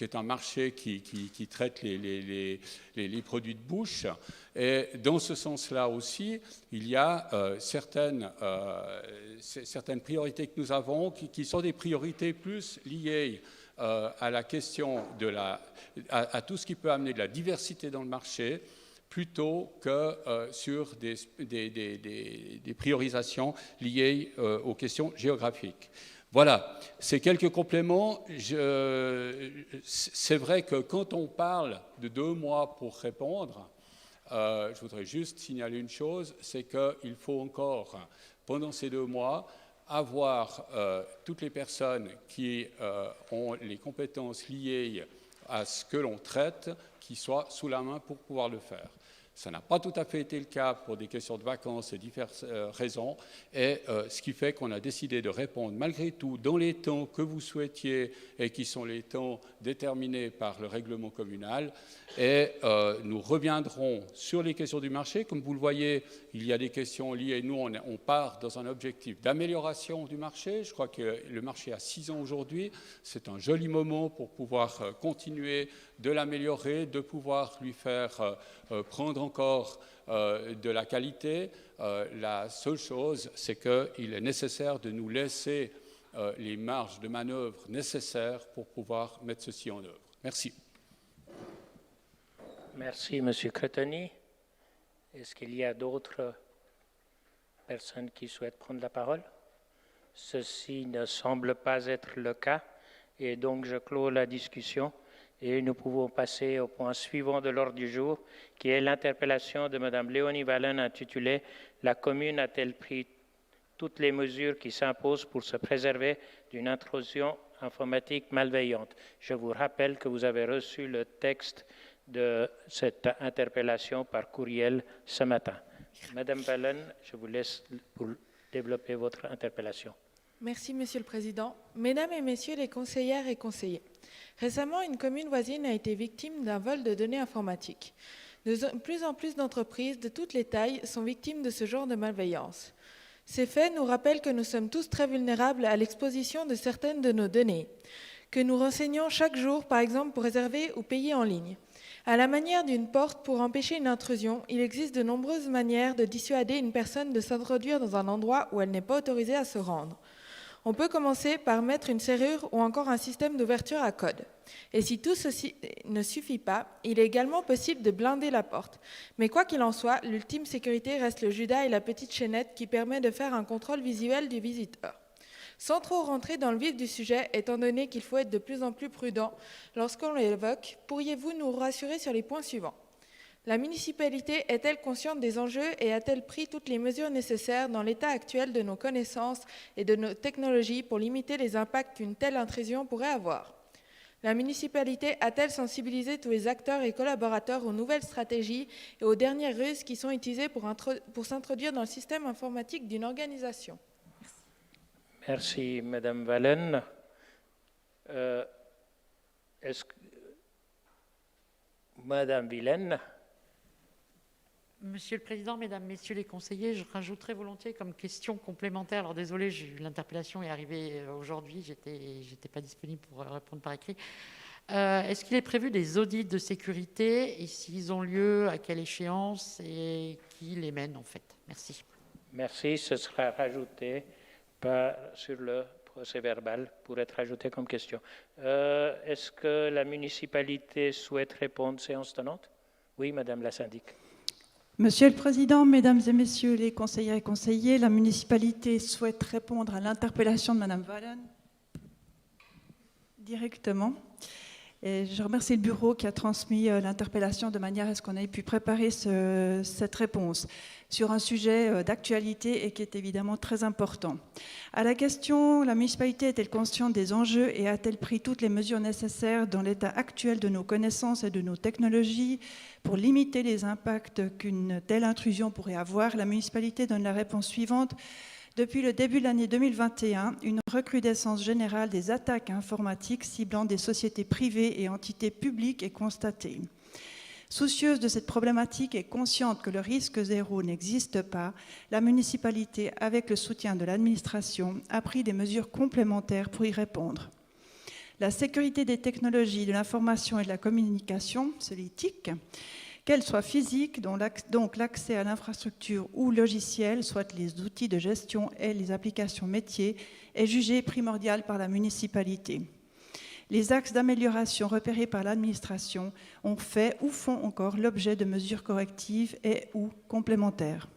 est un marché qui traite les produits de bouche. Et dans ce sens-là aussi, il y a certaines priorités que nous avons qui sont des priorités plus liées à la question à tout ce qui peut amener de la diversité dans le marché, plutôt que sur des priorisations liées aux questions géographiques. Voilà, c'est quelques compléments. C'est vrai que quand on parle de 2 mois pour répondre, je voudrais juste signaler une chose, c'est qu'il faut encore, pendant ces 2 mois, avoir toutes les personnes qui ont les compétences liées à ce que l'on traite, qui soient sous la main pour pouvoir le faire. Ça n'a pas tout à fait été le cas pour des questions de vacances et diverses raisons, et ce qui fait qu'on a décidé de répondre malgré tout dans les temps que vous souhaitiez et qui sont les temps déterminés par le règlement communal. Et nous reviendrons sur les questions du marché. Comme vous le voyez, il y a des questions liées. Nous, on part dans un objectif d'amélioration du marché. Je crois que le marché a 6 ans aujourd'hui. C'est un joli moment pour pouvoir continuer de l'améliorer, de pouvoir lui faire prendre encore de la qualité. La seule chose, c'est qu'il est nécessaire de nous laisser les marges de manœuvre nécessaires pour pouvoir mettre ceci en œuvre. Merci.
Merci, M. Cretonny. Est-ce qu'il y a d'autres personnes qui souhaitent prendre la parole? Ceci ne semble pas être le cas, et donc je clôt la discussion. Et nous pouvons passer au point suivant de l'ordre du jour, qui est l'interpellation de Mme Léonie Wallen intitulée « La commune a-t-elle pris toutes les mesures qui s'imposent pour se préserver d'une intrusion informatique malveillante ?» Je vous rappelle que vous avez reçu le texte de cette interpellation par courriel ce matin. Madame Wallen, je vous laisse pour développer votre interpellation.
Merci, Monsieur le Président. Mesdames et Messieurs les conseillères et conseillers, récemment, une commune voisine a été victime d'un vol de données informatiques. De plus en plus d'entreprises de toutes les tailles sont victimes de ce genre de malveillance. Ces faits nous rappellent que nous sommes tous très vulnérables à l'exposition de certaines de nos données, que nous renseignons chaque jour, par exemple pour réserver ou payer en ligne. À la manière d'une porte pour empêcher une intrusion, il existe de nombreuses manières de dissuader une personne de s'introduire dans un endroit où elle n'est pas autorisée à se rendre. On peut commencer par mettre une serrure ou encore un système d'ouverture à code. Et si tout ceci ne suffit pas, il est également possible de blinder la porte. Mais quoi qu'il en soit, l'ultime sécurité reste le Judas et la petite chaînette qui permet de faire un contrôle visuel du visiteur. Sans trop rentrer dans le vif du sujet, étant donné qu'il faut être de plus en plus prudent lorsqu'on l'évoque, pourriez-vous nous rassurer sur les points suivants? La municipalité est-elle consciente des enjeux et a-t-elle pris toutes les mesures nécessaires dans l'état actuel de nos connaissances et de nos technologies pour limiter les impacts qu'une telle intrusion pourrait avoir? La municipalité a-t-elle sensibilisé tous les acteurs et collaborateurs aux nouvelles stratégies et aux dernières ruses qui sont utilisées pour s'introduire dans le système informatique d'une organisation?
Merci, Madame Wallen. Madame Vilaine.
Monsieur le Président, Mesdames, Messieurs les conseillers, je rajouterai volontiers comme question complémentaire. Alors désolé, l'interpellation est arrivée aujourd'hui, j'étais pas disponible pour répondre par écrit. Est-ce qu'il est prévu des audits de sécurité et s'ils ont lieu, à quelle échéance et qui les mène en fait? Merci.
Merci, ce sera rajouté sur le procès-verbal pour être ajouté comme question. Est-ce que la municipalité souhaite répondre séance tenante? Oui, Madame la syndic.
Monsieur le Président, Mesdames et Messieurs les conseillères et conseillers, la municipalité souhaite répondre à l'interpellation de Madame Wallen directement. Et je remercie le bureau qui a transmis l'interpellation de manière à ce qu'on ait pu préparer cette réponse sur un sujet d'actualité et qui est évidemment très important. À la question, la municipalité est-elle consciente des enjeux et a-t-elle pris toutes les mesures nécessaires dans l'état actuel de nos connaissances et de nos technologies pour limiter les impacts qu'une telle intrusion pourrait avoir? La municipalité donne la réponse suivante. Depuis le début de l'année 2021, une recrudescence générale des attaques informatiques ciblant des sociétés privées et entités publiques est constatée. Soucieuse de cette problématique et consciente que le risque zéro n'existe pas, la municipalité, avec le soutien de l'administration, a pris des mesures complémentaires pour y répondre. La sécurité des technologies, de l'information et de la communication, c'est les TIC, qu'elles soient physiques, donc l'accès à l'infrastructure ou logiciel, soit les outils de gestion et les applications métiers, est jugé primordial par la municipalité. Les axes d'amélioration repérés par l'administration ont fait ou font encore l'objet de mesures correctives et ou complémentaires.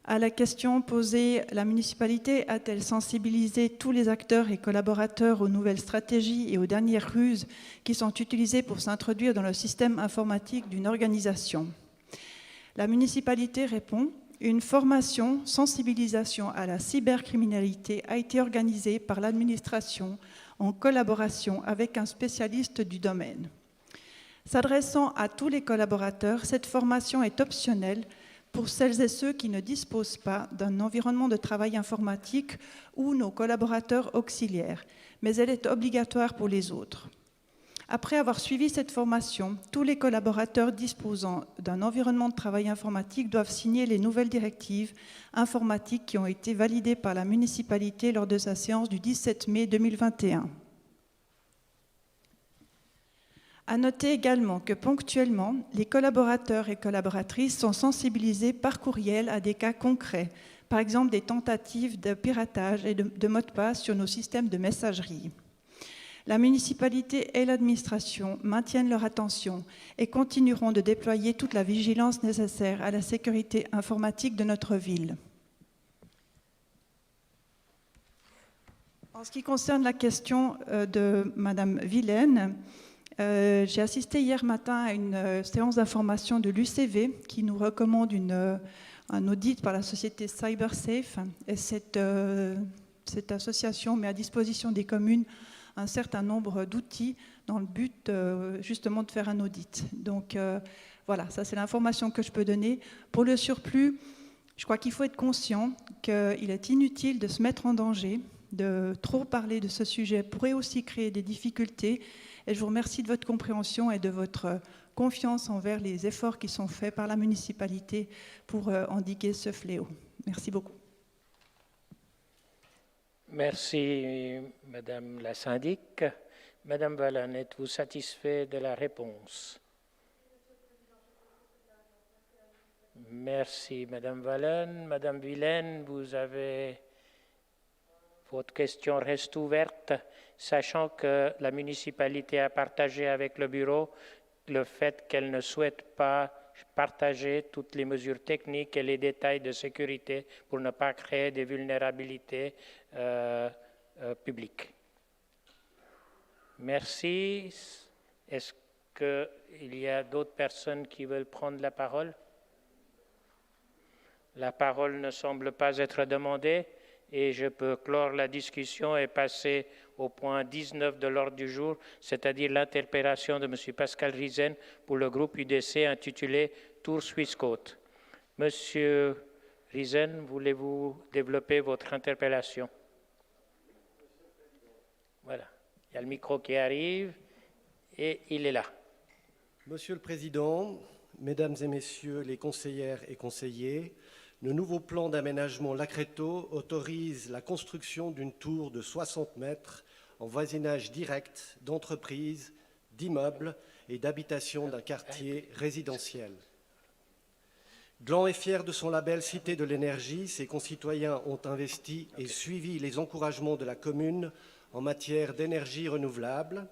À la question posée, la municipalité a-t-elle sensibilisé tous les acteurs et collaborateurs aux nouvelles stratégies et aux dernières ruses qui sont utilisées pour s'introduire dans le système informatique d'une organisation? La municipalité répond une formation sensibilisation à la cybercriminalité a été organisée par l'administration en collaboration avec un spécialiste du domaine. S'adressant à tous les collaborateurs, cette formation est optionnelle pour celles et ceux qui ne disposent pas d'un environnement de travail informatique ou nos collaborateurs auxiliaires, mais elle est obligatoire pour les autres. Après avoir suivi cette formation, tous les collaborateurs disposant d'un environnement de travail informatique doivent signer les nouvelles directives informatiques qui ont été validées par la municipalité lors de sa séance du 17 mai 2021. À noter également que ponctuellement, les collaborateurs et collaboratrices sont sensibilisés par courriel à des cas concrets, par exemple des tentatives de piratage et de mots de passe sur nos systèmes de messagerie. La municipalité et l'administration maintiennent leur attention et continueront de déployer toute la vigilance nécessaire à la sécurité informatique de notre ville. En ce qui concerne la question de Madame Vilaine, j'ai assisté hier matin à une séance d'information de l'UCV qui nous recommande un audit par la société CyberSafe. Et cette association met à disposition des communes un certain nombre d'outils dans le but justement de faire un audit. Donc voilà, ça c'est l'information que je peux donner. Pour le surplus, je crois qu'il faut être conscient qu'il est inutile de se mettre en danger, de trop parler de ce sujet pourrait aussi créer des difficultés. Et je vous remercie de votre compréhension et de votre confiance envers les efforts qui sont faits par la municipalité pour endiguer ce fléau. Merci beaucoup.
Merci, Madame la syndic. Madame Vallen, êtes-vous satisfait de la réponse? Merci, Madame Vallen. Madame Vilaine, votre question reste ouverte, sachant que la municipalité a partagé avec le bureau le fait qu'elle ne souhaite pas partager toutes les mesures techniques et les détails de sécurité pour ne pas créer des vulnérabilités publiques. Merci. Est-ce qu'il y a d'autres personnes qui veulent prendre la parole? La parole ne semble pas être demandée. Et je peux clore la discussion et passer au point 19 de l'ordre du jour, c'est-à-dire l'interpellation de M. Pascal Riesen pour le groupe UDC intitulé Tour Suisse Côte. Monsieur Riesen, voulez-vous développer votre interpellation? Voilà, il y a le micro qui arrive et il est là.
Monsieur le Président, Mesdames et Messieurs les conseillères et conseillers, le nouveau plan d'aménagement Lacreto autorise la construction d'une tour de 60 mètres en voisinage direct d'entreprises, d'immeubles et d'habitations d'un quartier résidentiel. Gland est fier de son label Cité de l'énergie. Ses concitoyens ont investi et suivi les encouragements de la commune en matière d'énergie renouvelable.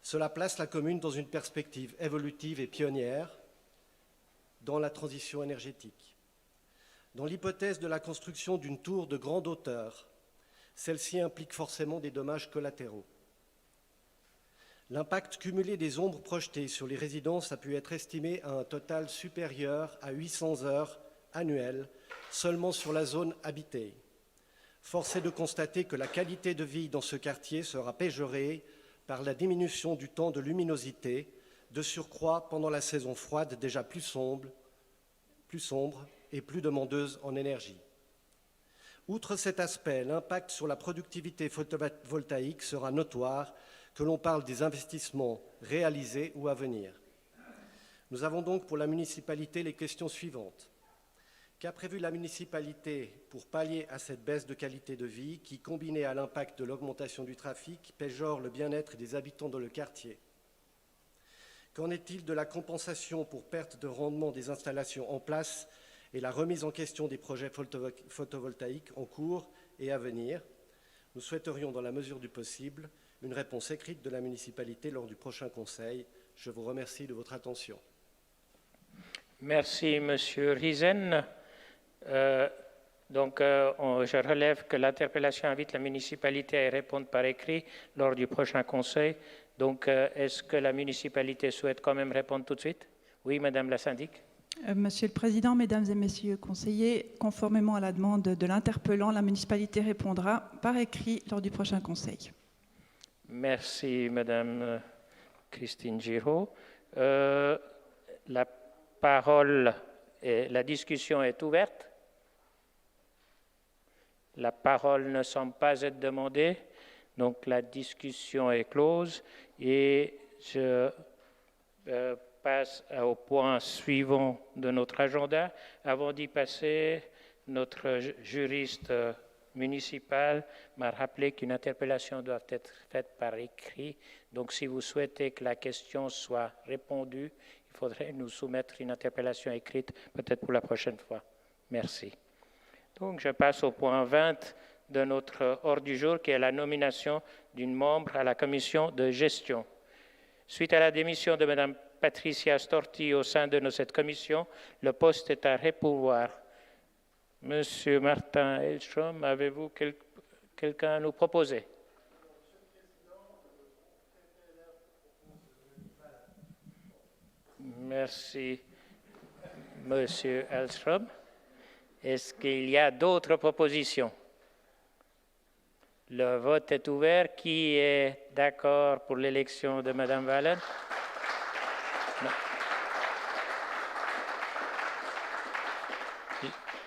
Cela place la commune dans une perspective évolutive et pionnière dans la transition énergétique. Dans l'hypothèse de la construction d'une tour de grande hauteur, celle-ci implique forcément des dommages collatéraux. L'impact cumulé des ombres projetées sur les résidences a pu être estimé à un total supérieur à 800 heures annuelles seulement sur la zone habitée. Force est de constater que la qualité de vie dans ce quartier sera péjorée par la diminution du temps de luminosité, de surcroît pendant la saison froide déjà plus sombre et plus demandeuse en énergie. Outre cet aspect, l'impact sur la productivité photovoltaïque sera notoire, que l'on parle des investissements réalisés ou à venir. Nous avons donc pour la municipalité les questions suivantes. Qu'a prévu la municipalité pour pallier à cette baisse de qualité de vie qui, combinée à l'impact de l'augmentation du trafic, péjore le bien-être des habitants dans le quartier? Qu'en est-il de la compensation pour perte de rendement des installations en place et la remise en question des projets photovoltaïques en cours et à venir? Nous souhaiterions, dans la mesure du possible, une réponse écrite de la municipalité lors du prochain conseil. Je vous remercie de votre attention.
Merci, Monsieur Riesen. Je relève que l'interpellation invite la municipalité à y répondre par écrit lors du prochain conseil. Donc, est-ce que la municipalité souhaite quand même répondre tout de suite? Oui, Madame la syndic.
Monsieur le Président, Mesdames et Messieurs les conseillers, conformément à la demande de l'interpellant, la municipalité répondra par écrit lors du prochain conseil.
Merci, Madame Christine Giraud. La parole et la discussion est ouverte. La parole ne semble pas être demandée, donc la discussion est close et je passe au point suivant de notre agenda. Avant d'y passer, notre juriste municipal m'a rappelé qu'une interpellation doit être faite par écrit. Donc, si vous souhaitez que la question soit répondue, il faudrait nous soumettre une interpellation écrite, peut-être pour la prochaine fois. Merci. Donc, je passe au point 20 de notre ordre du jour, qui est la nomination d'une membre à la commission de gestion. Suite à la démission de Mme Patricia Storti au sein de cette commission, le poste est à repourvoir. Monsieur Martin Elstrom, avez-vous quelqu'un à nous proposer? Merci, Monsieur Elstrom. Est-ce qu'il y a d'autres propositions? Le vote est ouvert. Qui est d'accord pour l'élection de Mme Wallen?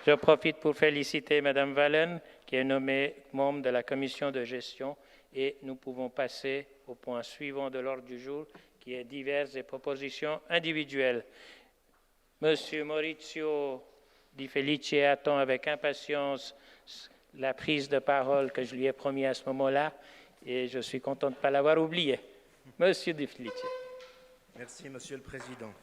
Je profite pour féliciter Mme Wallen, qui est nommée membre de la commission de gestion, et nous pouvons passer au point suivant de l'ordre du jour, qui est diverses et propositions individuelles. Monsieur Maurizio Di Felice attend avec impatience la prise de parole que je lui ai promis à ce moment-là, et je suis content de ne pas l'avoir oublié. Monsieur Di Felice.
Merci, Monsieur le Président.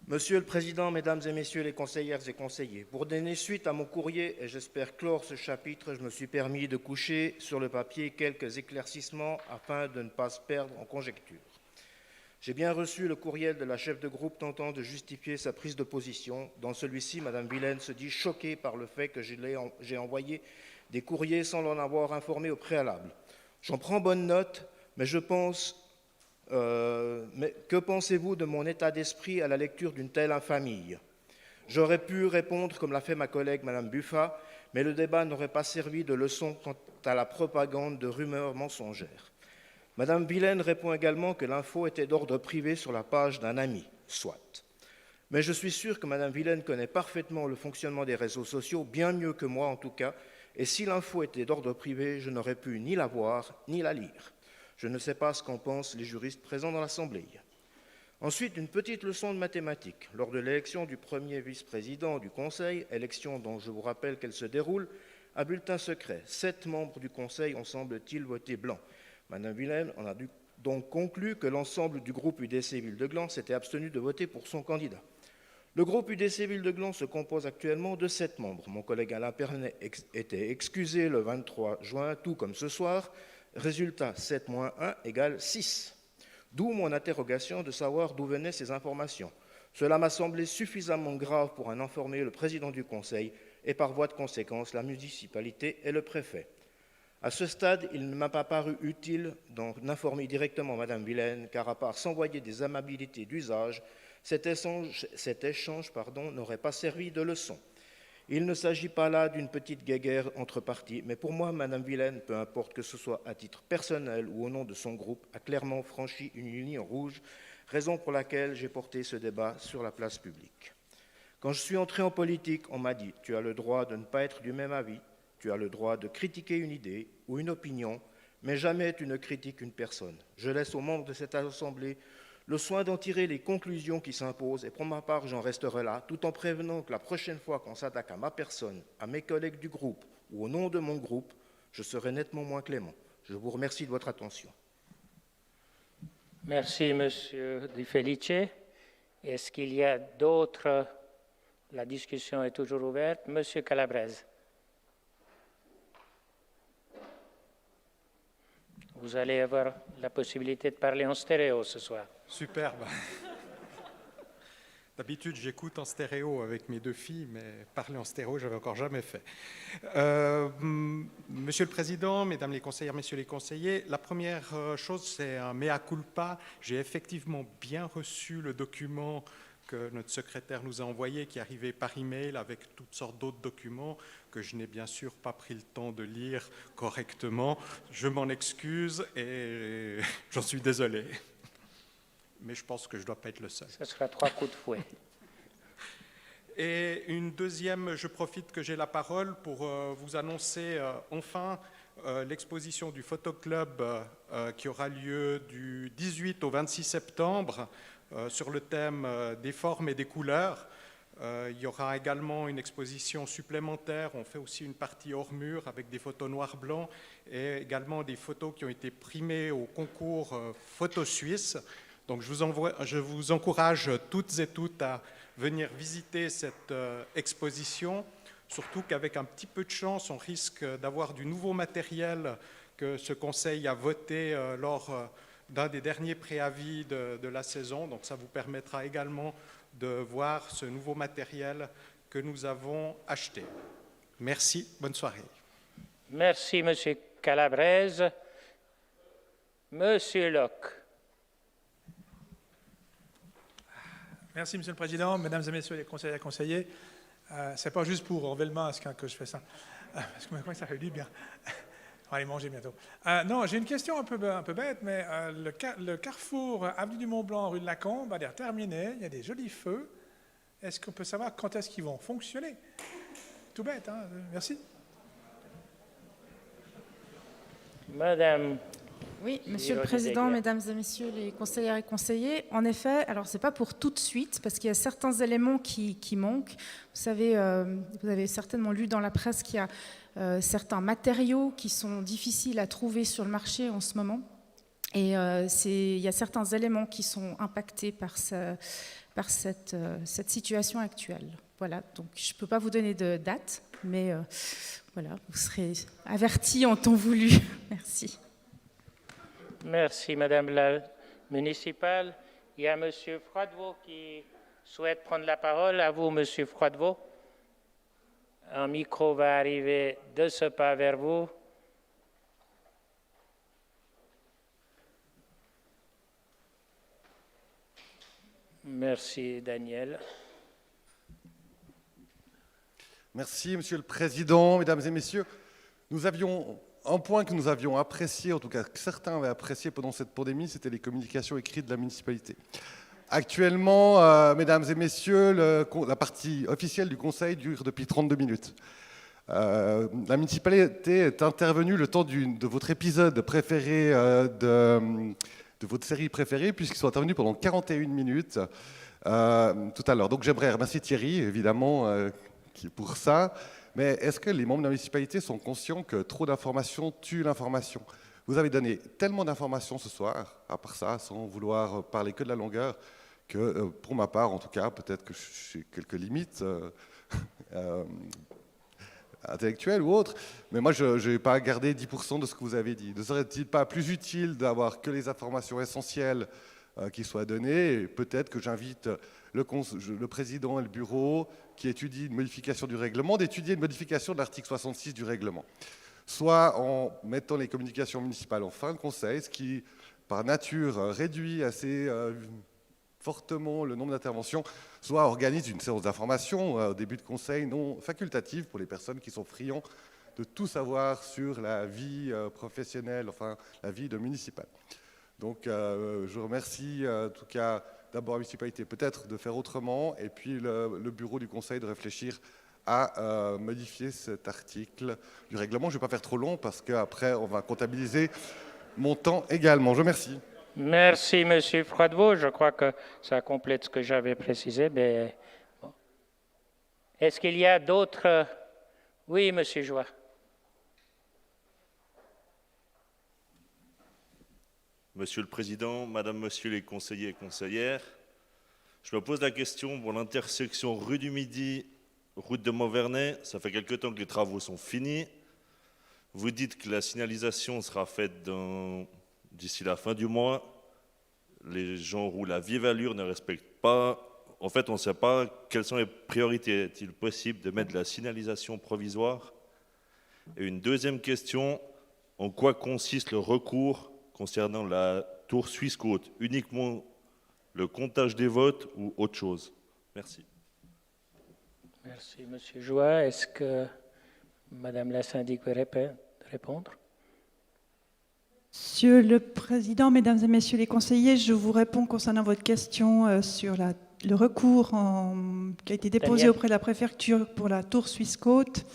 Monsieur le Président, Mesdames et Messieurs les conseillères et conseillers, pour donner suite à mon courrier et j'espère clore ce chapitre, je me suis permis de coucher sur le papier quelques éclaircissements afin de ne pas se perdre en conjectures. J'ai bien reçu le courriel de la chef de groupe tentant de justifier sa prise de position. Dans celui-ci, Mme Willen se dit choquée par le fait que j'ai envoyé des courriers sans l'en avoir informé au préalable. J'en prends bonne note, mais je pense... mais que pensez-vous de mon état d'esprit à la lecture d'une telle infamie? J'aurais pu répondre comme l'a fait ma collègue Mme Buffa, mais le débat n'aurait pas servi de leçon quant à la propagande de rumeurs mensongères. Mme Willen répond également que l'info était d'ordre privé sur la page d'un ami, soit. Mais je suis sûr que Mme Willen connaît parfaitement le fonctionnement des réseaux sociaux, bien mieux que moi en tout cas, et si l'info était d'ordre privé, je n'aurais pu ni la voir ni la lire. Je ne sais pas ce qu'en pensent les juristes présents dans l'Assemblée. Ensuite, une petite leçon de mathématiques. Lors de l'élection du premier vice-président du Conseil, élection dont je vous rappelle qu'elle se déroule à bulletin secret, 7 membres du Conseil ont semble-t-il voté blanc. Mme Willen en a donc conclu que l'ensemble du groupe UDC Ville de Gland s'était abstenu de voter pour son candidat. Le groupe UDC Ville de Gland se compose actuellement de 7 membres. Mon collègue Alain Pernet était excusé le 23 juin, tout comme ce soir. Résultat, 7 moins 1 égale 6. D'où mon interrogation de savoir d'où venaient ces informations. Cela m'a semblé suffisamment grave pour en informer le président du Conseil et par voie de conséquence la municipalité et le préfet. À ce stade, il ne m'a pas paru utile d'en informer directement Mme Willen, car à part s'envoyer des amabilités d'usage, cet échange n'aurait pas servi de leçon. Il ne s'agit pas là d'une petite guéguerre entre partis, mais pour moi, Mme Willen, peu importe que ce soit à titre personnel ou au nom de son groupe, a clairement franchi une ligne rouge, raison pour laquelle j'ai porté ce débat sur la place publique. Quand je suis entré en politique, on m'a dit « Tu as le droit de ne pas être du même avis, tu as le droit de critiquer une idée ou une opinion, mais jamais tu ne critiques une personne. Je laisse aux membres de cette Assemblée le soin d'en tirer les conclusions qui s'imposent et pour ma part, j'en resterai là, tout en prévenant que la prochaine fois qu'on s'attaque à ma personne, à mes collègues du groupe ou au nom de mon groupe, je serai nettement moins clément. Je vous remercie de votre attention.
Merci, M. Di Felice. Est-ce qu'il y a d'autres? La discussion est toujours ouverte. M. Calabrese. Vous allez avoir la possibilité de parler en stéréo ce soir.
Superbe. D'habitude, j'écoute en stéréo avec mes 2 filles, mais parler en stéréo, je n'avais encore jamais fait. Monsieur le Président, Mesdames les conseillères, Messieurs les conseillers, la première chose, c'est un mea culpa. J'ai effectivement bien reçu le document que notre secrétaire nous a envoyé, qui est arrivé par email avec toutes sortes d'autres documents que je n'ai bien sûr pas pris le temps de lire correctement. Je m'en excuse et j'en suis désolé. Mais je pense que je ne dois pas être le seul.
Ce sera 3 coups de fouet.
Et une deuxième, je profite que j'ai la parole pour vous annoncer enfin l'exposition du Photoclub qui aura lieu du 18 au 26 septembre sur le thème des formes et des couleurs. Il y aura également une exposition supplémentaire. On fait aussi une partie hors mur avec des photos noir-blanc et également des photos qui ont été primées au concours Photo Suisse. Donc je vous encourage toutes et toutes à venir visiter cette exposition, surtout qu'avec un petit peu de chance, on risque d'avoir du nouveau matériel que ce conseil a voté lors d'un des derniers préavis de la saison. Donc ça vous permettra également de voir ce nouveau matériel que nous avons acheté. Merci, bonne soirée.
Merci, Monsieur Calabrese. Monsieur Locke.
Merci, Monsieur le Président, Mesdames et Messieurs les conseillers et conseillers. Ce n'est pas juste pour enlever le masque que je fais ça, parce que moi, ça fait du bien. On va aller manger bientôt. Non, j'ai une question un peu bête, mais le carrefour Avenue du Mont-Blanc, rue de Lacombe, a l'air terminé, il y a des jolis feux. Est-ce qu'on peut savoir quand est-ce qu'ils vont fonctionner? Tout bête, hein? Merci.
Madame.
Oui, Monsieur le Président, Mesdames et Messieurs les conseillères et conseillers, en effet, alors c'est pas pour tout de suite, parce qu'il y a certains éléments qui manquent. Vous savez, vous avez certainement lu dans la presse qu'il y a certains matériaux qui sont difficiles à trouver sur le marché en ce moment. Et il y a certains éléments qui sont impactés par cette situation actuelle. Voilà, donc je ne peux pas vous donner de date, mais voilà, vous serez avertis en temps voulu. Merci.
Merci, Madame la municipale. Il y a Monsieur Froidevaux qui souhaite prendre la parole. À vous, Monsieur Froidevaux. Un micro va arriver de ce pas vers vous. Merci, Daniel.
Merci, Monsieur le Président, Mesdames et Messieurs. Nous avions un point que nous avions apprécié, en tout cas que certains avaient apprécié pendant cette pandémie, c'était les communications écrites de la municipalité. Actuellement, Mesdames et Messieurs, la partie officielle du Conseil dure depuis 32 minutes. La municipalité est intervenue le temps de votre épisode préféré, de votre série préférée, puisqu'ils sont intervenus pendant 41 minutes tout à l'heure. Donc j'aimerais remercier Thierry, évidemment, pour ça. Mais est-ce que les membres de la municipalité sont conscients que trop d'informations tue l'information? Vous avez donné tellement d'informations ce soir, à part ça, sans vouloir parler que de la longueur, que pour ma part, en tout cas, peut-être que j'ai quelques limites intellectuelles ou autres, mais moi, je n'ai pas gardé 10% de ce que vous avez dit. Ne serait-il pas plus utile d'avoir que les informations essentielles qui soient données? Et peut-être que j'invite le président et le bureau qui étudie une modification du règlement, d'étudier une modification de l'article 66 du règlement. Soit en mettant les communications municipales en fin de conseil, ce qui, par nature, réduit assez fortement le nombre d'interventions, soit organise une séance d'information au début de conseil non facultative pour les personnes qui sont friands de tout savoir sur la vie professionnelle, enfin la vie de municipal. Donc je remercie en tout cas d'abord la municipalité peut-être de faire autrement et puis le bureau du conseil de réfléchir à modifier cet article du règlement. Je ne vais pas faire trop long parce qu'après on va comptabiliser mon temps également. Je vous remercie.
Merci, Monsieur Froidevaux. Je crois que ça complète ce que j'avais précisé. Mais bon. Est-ce qu'il y a d'autres? Oui, Monsieur Joie.
Monsieur le Président, Madame, Monsieur les conseillers et conseillères, je me pose la question pour l'intersection rue du Midi, route de Montvernay. Ça fait quelque temps que les travaux sont finis. Vous dites que la signalisation sera faite d'ici la fin du mois. Les gens roulent à vive allure, ne respectent pas. En fait, on ne sait pas quelles sont les priorités. Est-il possible de mettre de la signalisation provisoire? Et une deuxième question, en quoi consiste le recours concernant la tour Suisse Côte? Uniquement le comptage des votes ou autre chose? Merci.
Merci, Monsieur Joie. Est-ce que Madame la syndic veut répondre?
Monsieur le Président, Mesdames et Messieurs les conseillers, je vous réponds concernant votre question sur le recours qui a été déposé
Daniel.
auprès de la préfecture pour la tour Suisse-Côte.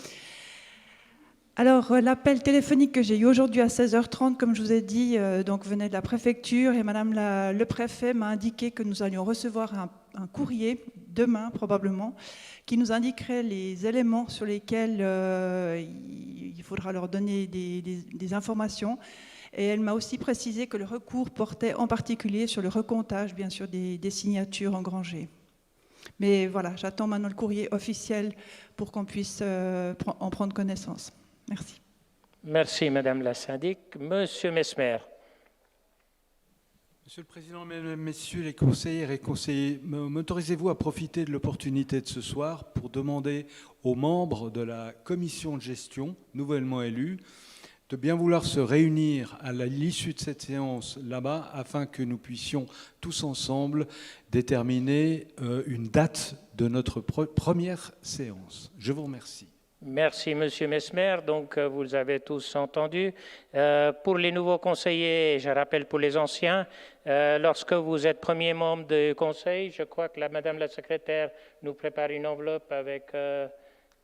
Alors, l'appel téléphonique que j'ai eu aujourd'hui à 16h30, comme je vous ai dit, donc venait de la préfecture et Madame le préfet m'a indiqué que nous allions recevoir un courrier, demain probablement, qui nous indiquerait les éléments sur lesquels il faudra leur donner des informations. Et elle m'a aussi précisé que le recours portait en particulier sur le recomptage, bien sûr, des signatures engrangées. Mais voilà, j'attends maintenant le courrier officiel pour qu'on puisse en prendre connaissance. Merci.
Merci, Madame la syndic. Monsieur Mesmer.
Monsieur le Président, Mesdames, Messieurs les conseillères et conseillers, m'autorisez-vous à profiter de l'opportunité de ce soir pour demander aux membres de la commission de gestion, nouvellement élus, de bien vouloir se réunir à l'issue de cette séance là-bas afin que nous puissions tous ensemble déterminer une date de notre première séance. Je vous remercie.
Merci, Monsieur Mesmer. Donc, vous avez tous entendu. Pour les nouveaux conseillers, je rappelle pour les anciens, lorsque vous êtes premier membre du conseil, je crois que Madame la secrétaire nous prépare une enveloppe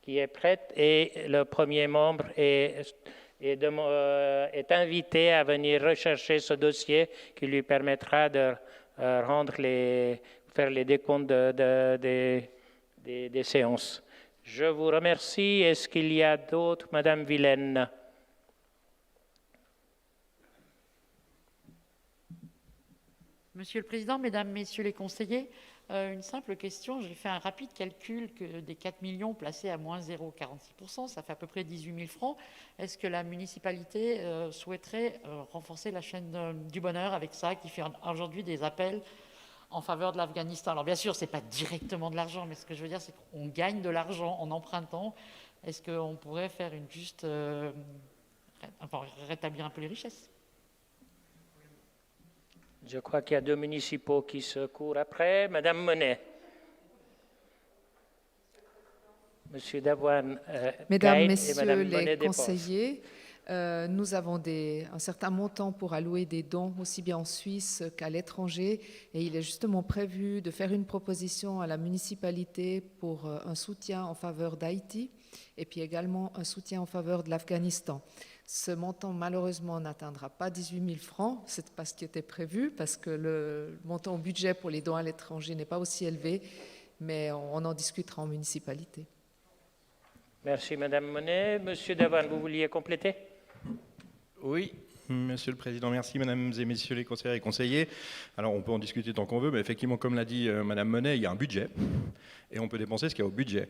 qui est prête et le premier membre est invité à venir rechercher ce dossier qui lui permettra de faire les décomptes des séances. Je vous remercie. Est-ce qu'il y a d'autres? Madame Vilaine.
Monsieur le Président, Mesdames, Messieurs les conseillers, une simple question. J'ai fait un rapide calcul que des 4 millions placés à moins 0,46%, ça fait à peu près 18 000 francs. Est-ce que la municipalité souhaiterait renforcer la chaîne du bonheur avec ça, qui fait aujourd'hui des appels en faveur de l'Afghanistan? Alors bien sûr, ce n'est pas directement de l'argent, mais ce que je veux dire, c'est qu'on gagne de l'argent en empruntant. Est-ce qu'on pourrait faire une juste... rétablir un peu les richesses?
Je crois qu'il y a deux municipaux qui se courent après. Madame Monet. Monsieur Davoine,
Mesdames,
Gaël
Messieurs
et Madame
les
Monet
conseillers, nous avons un certain montant pour allouer des dons aussi bien en Suisse qu'à l'étranger et il est justement prévu de faire une proposition à la municipalité pour un soutien en faveur d'Haïti et puis également un soutien en faveur de l'Afghanistan. Ce montant malheureusement n'atteindra pas 18 000 francs, c'est pas ce qui était prévu parce que le montant au budget pour les dons à l'étranger n'est pas aussi élevé, mais on en discutera en municipalité.
Merci Madame Monet. Monsieur Davoine, vous vouliez compléter?
Oui, Monsieur le Président, merci Mesdames et Messieurs les conseillers et conseillers. Alors on peut en discuter tant qu'on veut, mais effectivement, comme l'a dit Madame Monet, il y a un budget et on peut dépenser ce qu'il y a au budget.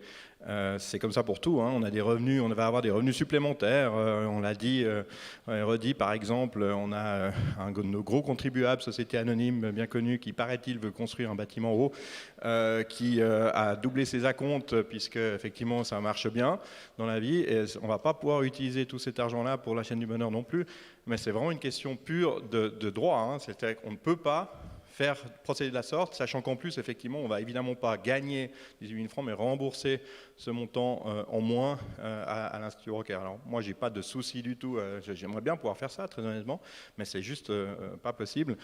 C'est comme ça pour tout, hein. On a des revenus, on va avoir des revenus supplémentaires. On l'a dit, redit par exemple, on a un de nos gros contribuables, société anonyme bien connue, qui paraît-il veut construire un bâtiment haut, qui a doublé ses acomptes puisque effectivement ça marche bien dans la vie. Et on ne va pas pouvoir utiliser tout cet argent-là pour la chaîne du bonheur non plus. Mais c'est vraiment une question pure de droit, hein. C'est-à-dire qu'on ne peut pas procéder de la sorte, sachant qu'en plus, effectivement, on ne va évidemment pas gagner 18 000 francs, mais rembourser ce montant en moins à l'Institut Rocaire. Alors, moi, je n'ai pas de souci du tout. J'aimerais bien pouvoir faire ça, très honnêtement, mais c'est juste pas possible.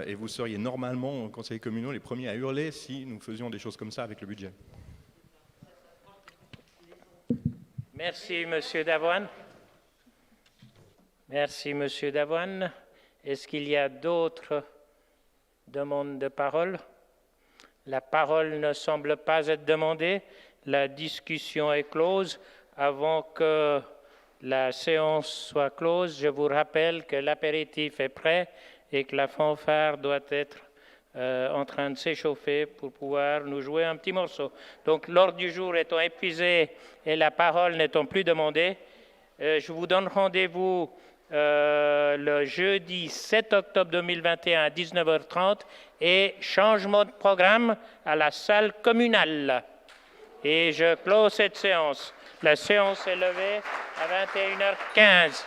Et vous seriez normalement, conseillers communaux, les premiers à hurler si nous faisions des choses comme ça avec le budget.
Merci, Monsieur Davoine. Merci, Monsieur Davoine. Est-ce qu'il y a d'autres demandes de parole? La parole ne semble pas être demandée. La discussion est close. Avant que la séance soit close, je vous rappelle que l'apéritif est prêt et que la fanfare doit être en train de s'échauffer pour pouvoir nous jouer un petit morceau. Donc, l'ordre du jour étant épuisé et la parole n'étant plus demandée, je vous donne rendez-vous le jeudi 7 octobre 2021 à 19h30 et changement de programme à la salle communale. Et je close cette séance. La séance est levée à 21h15.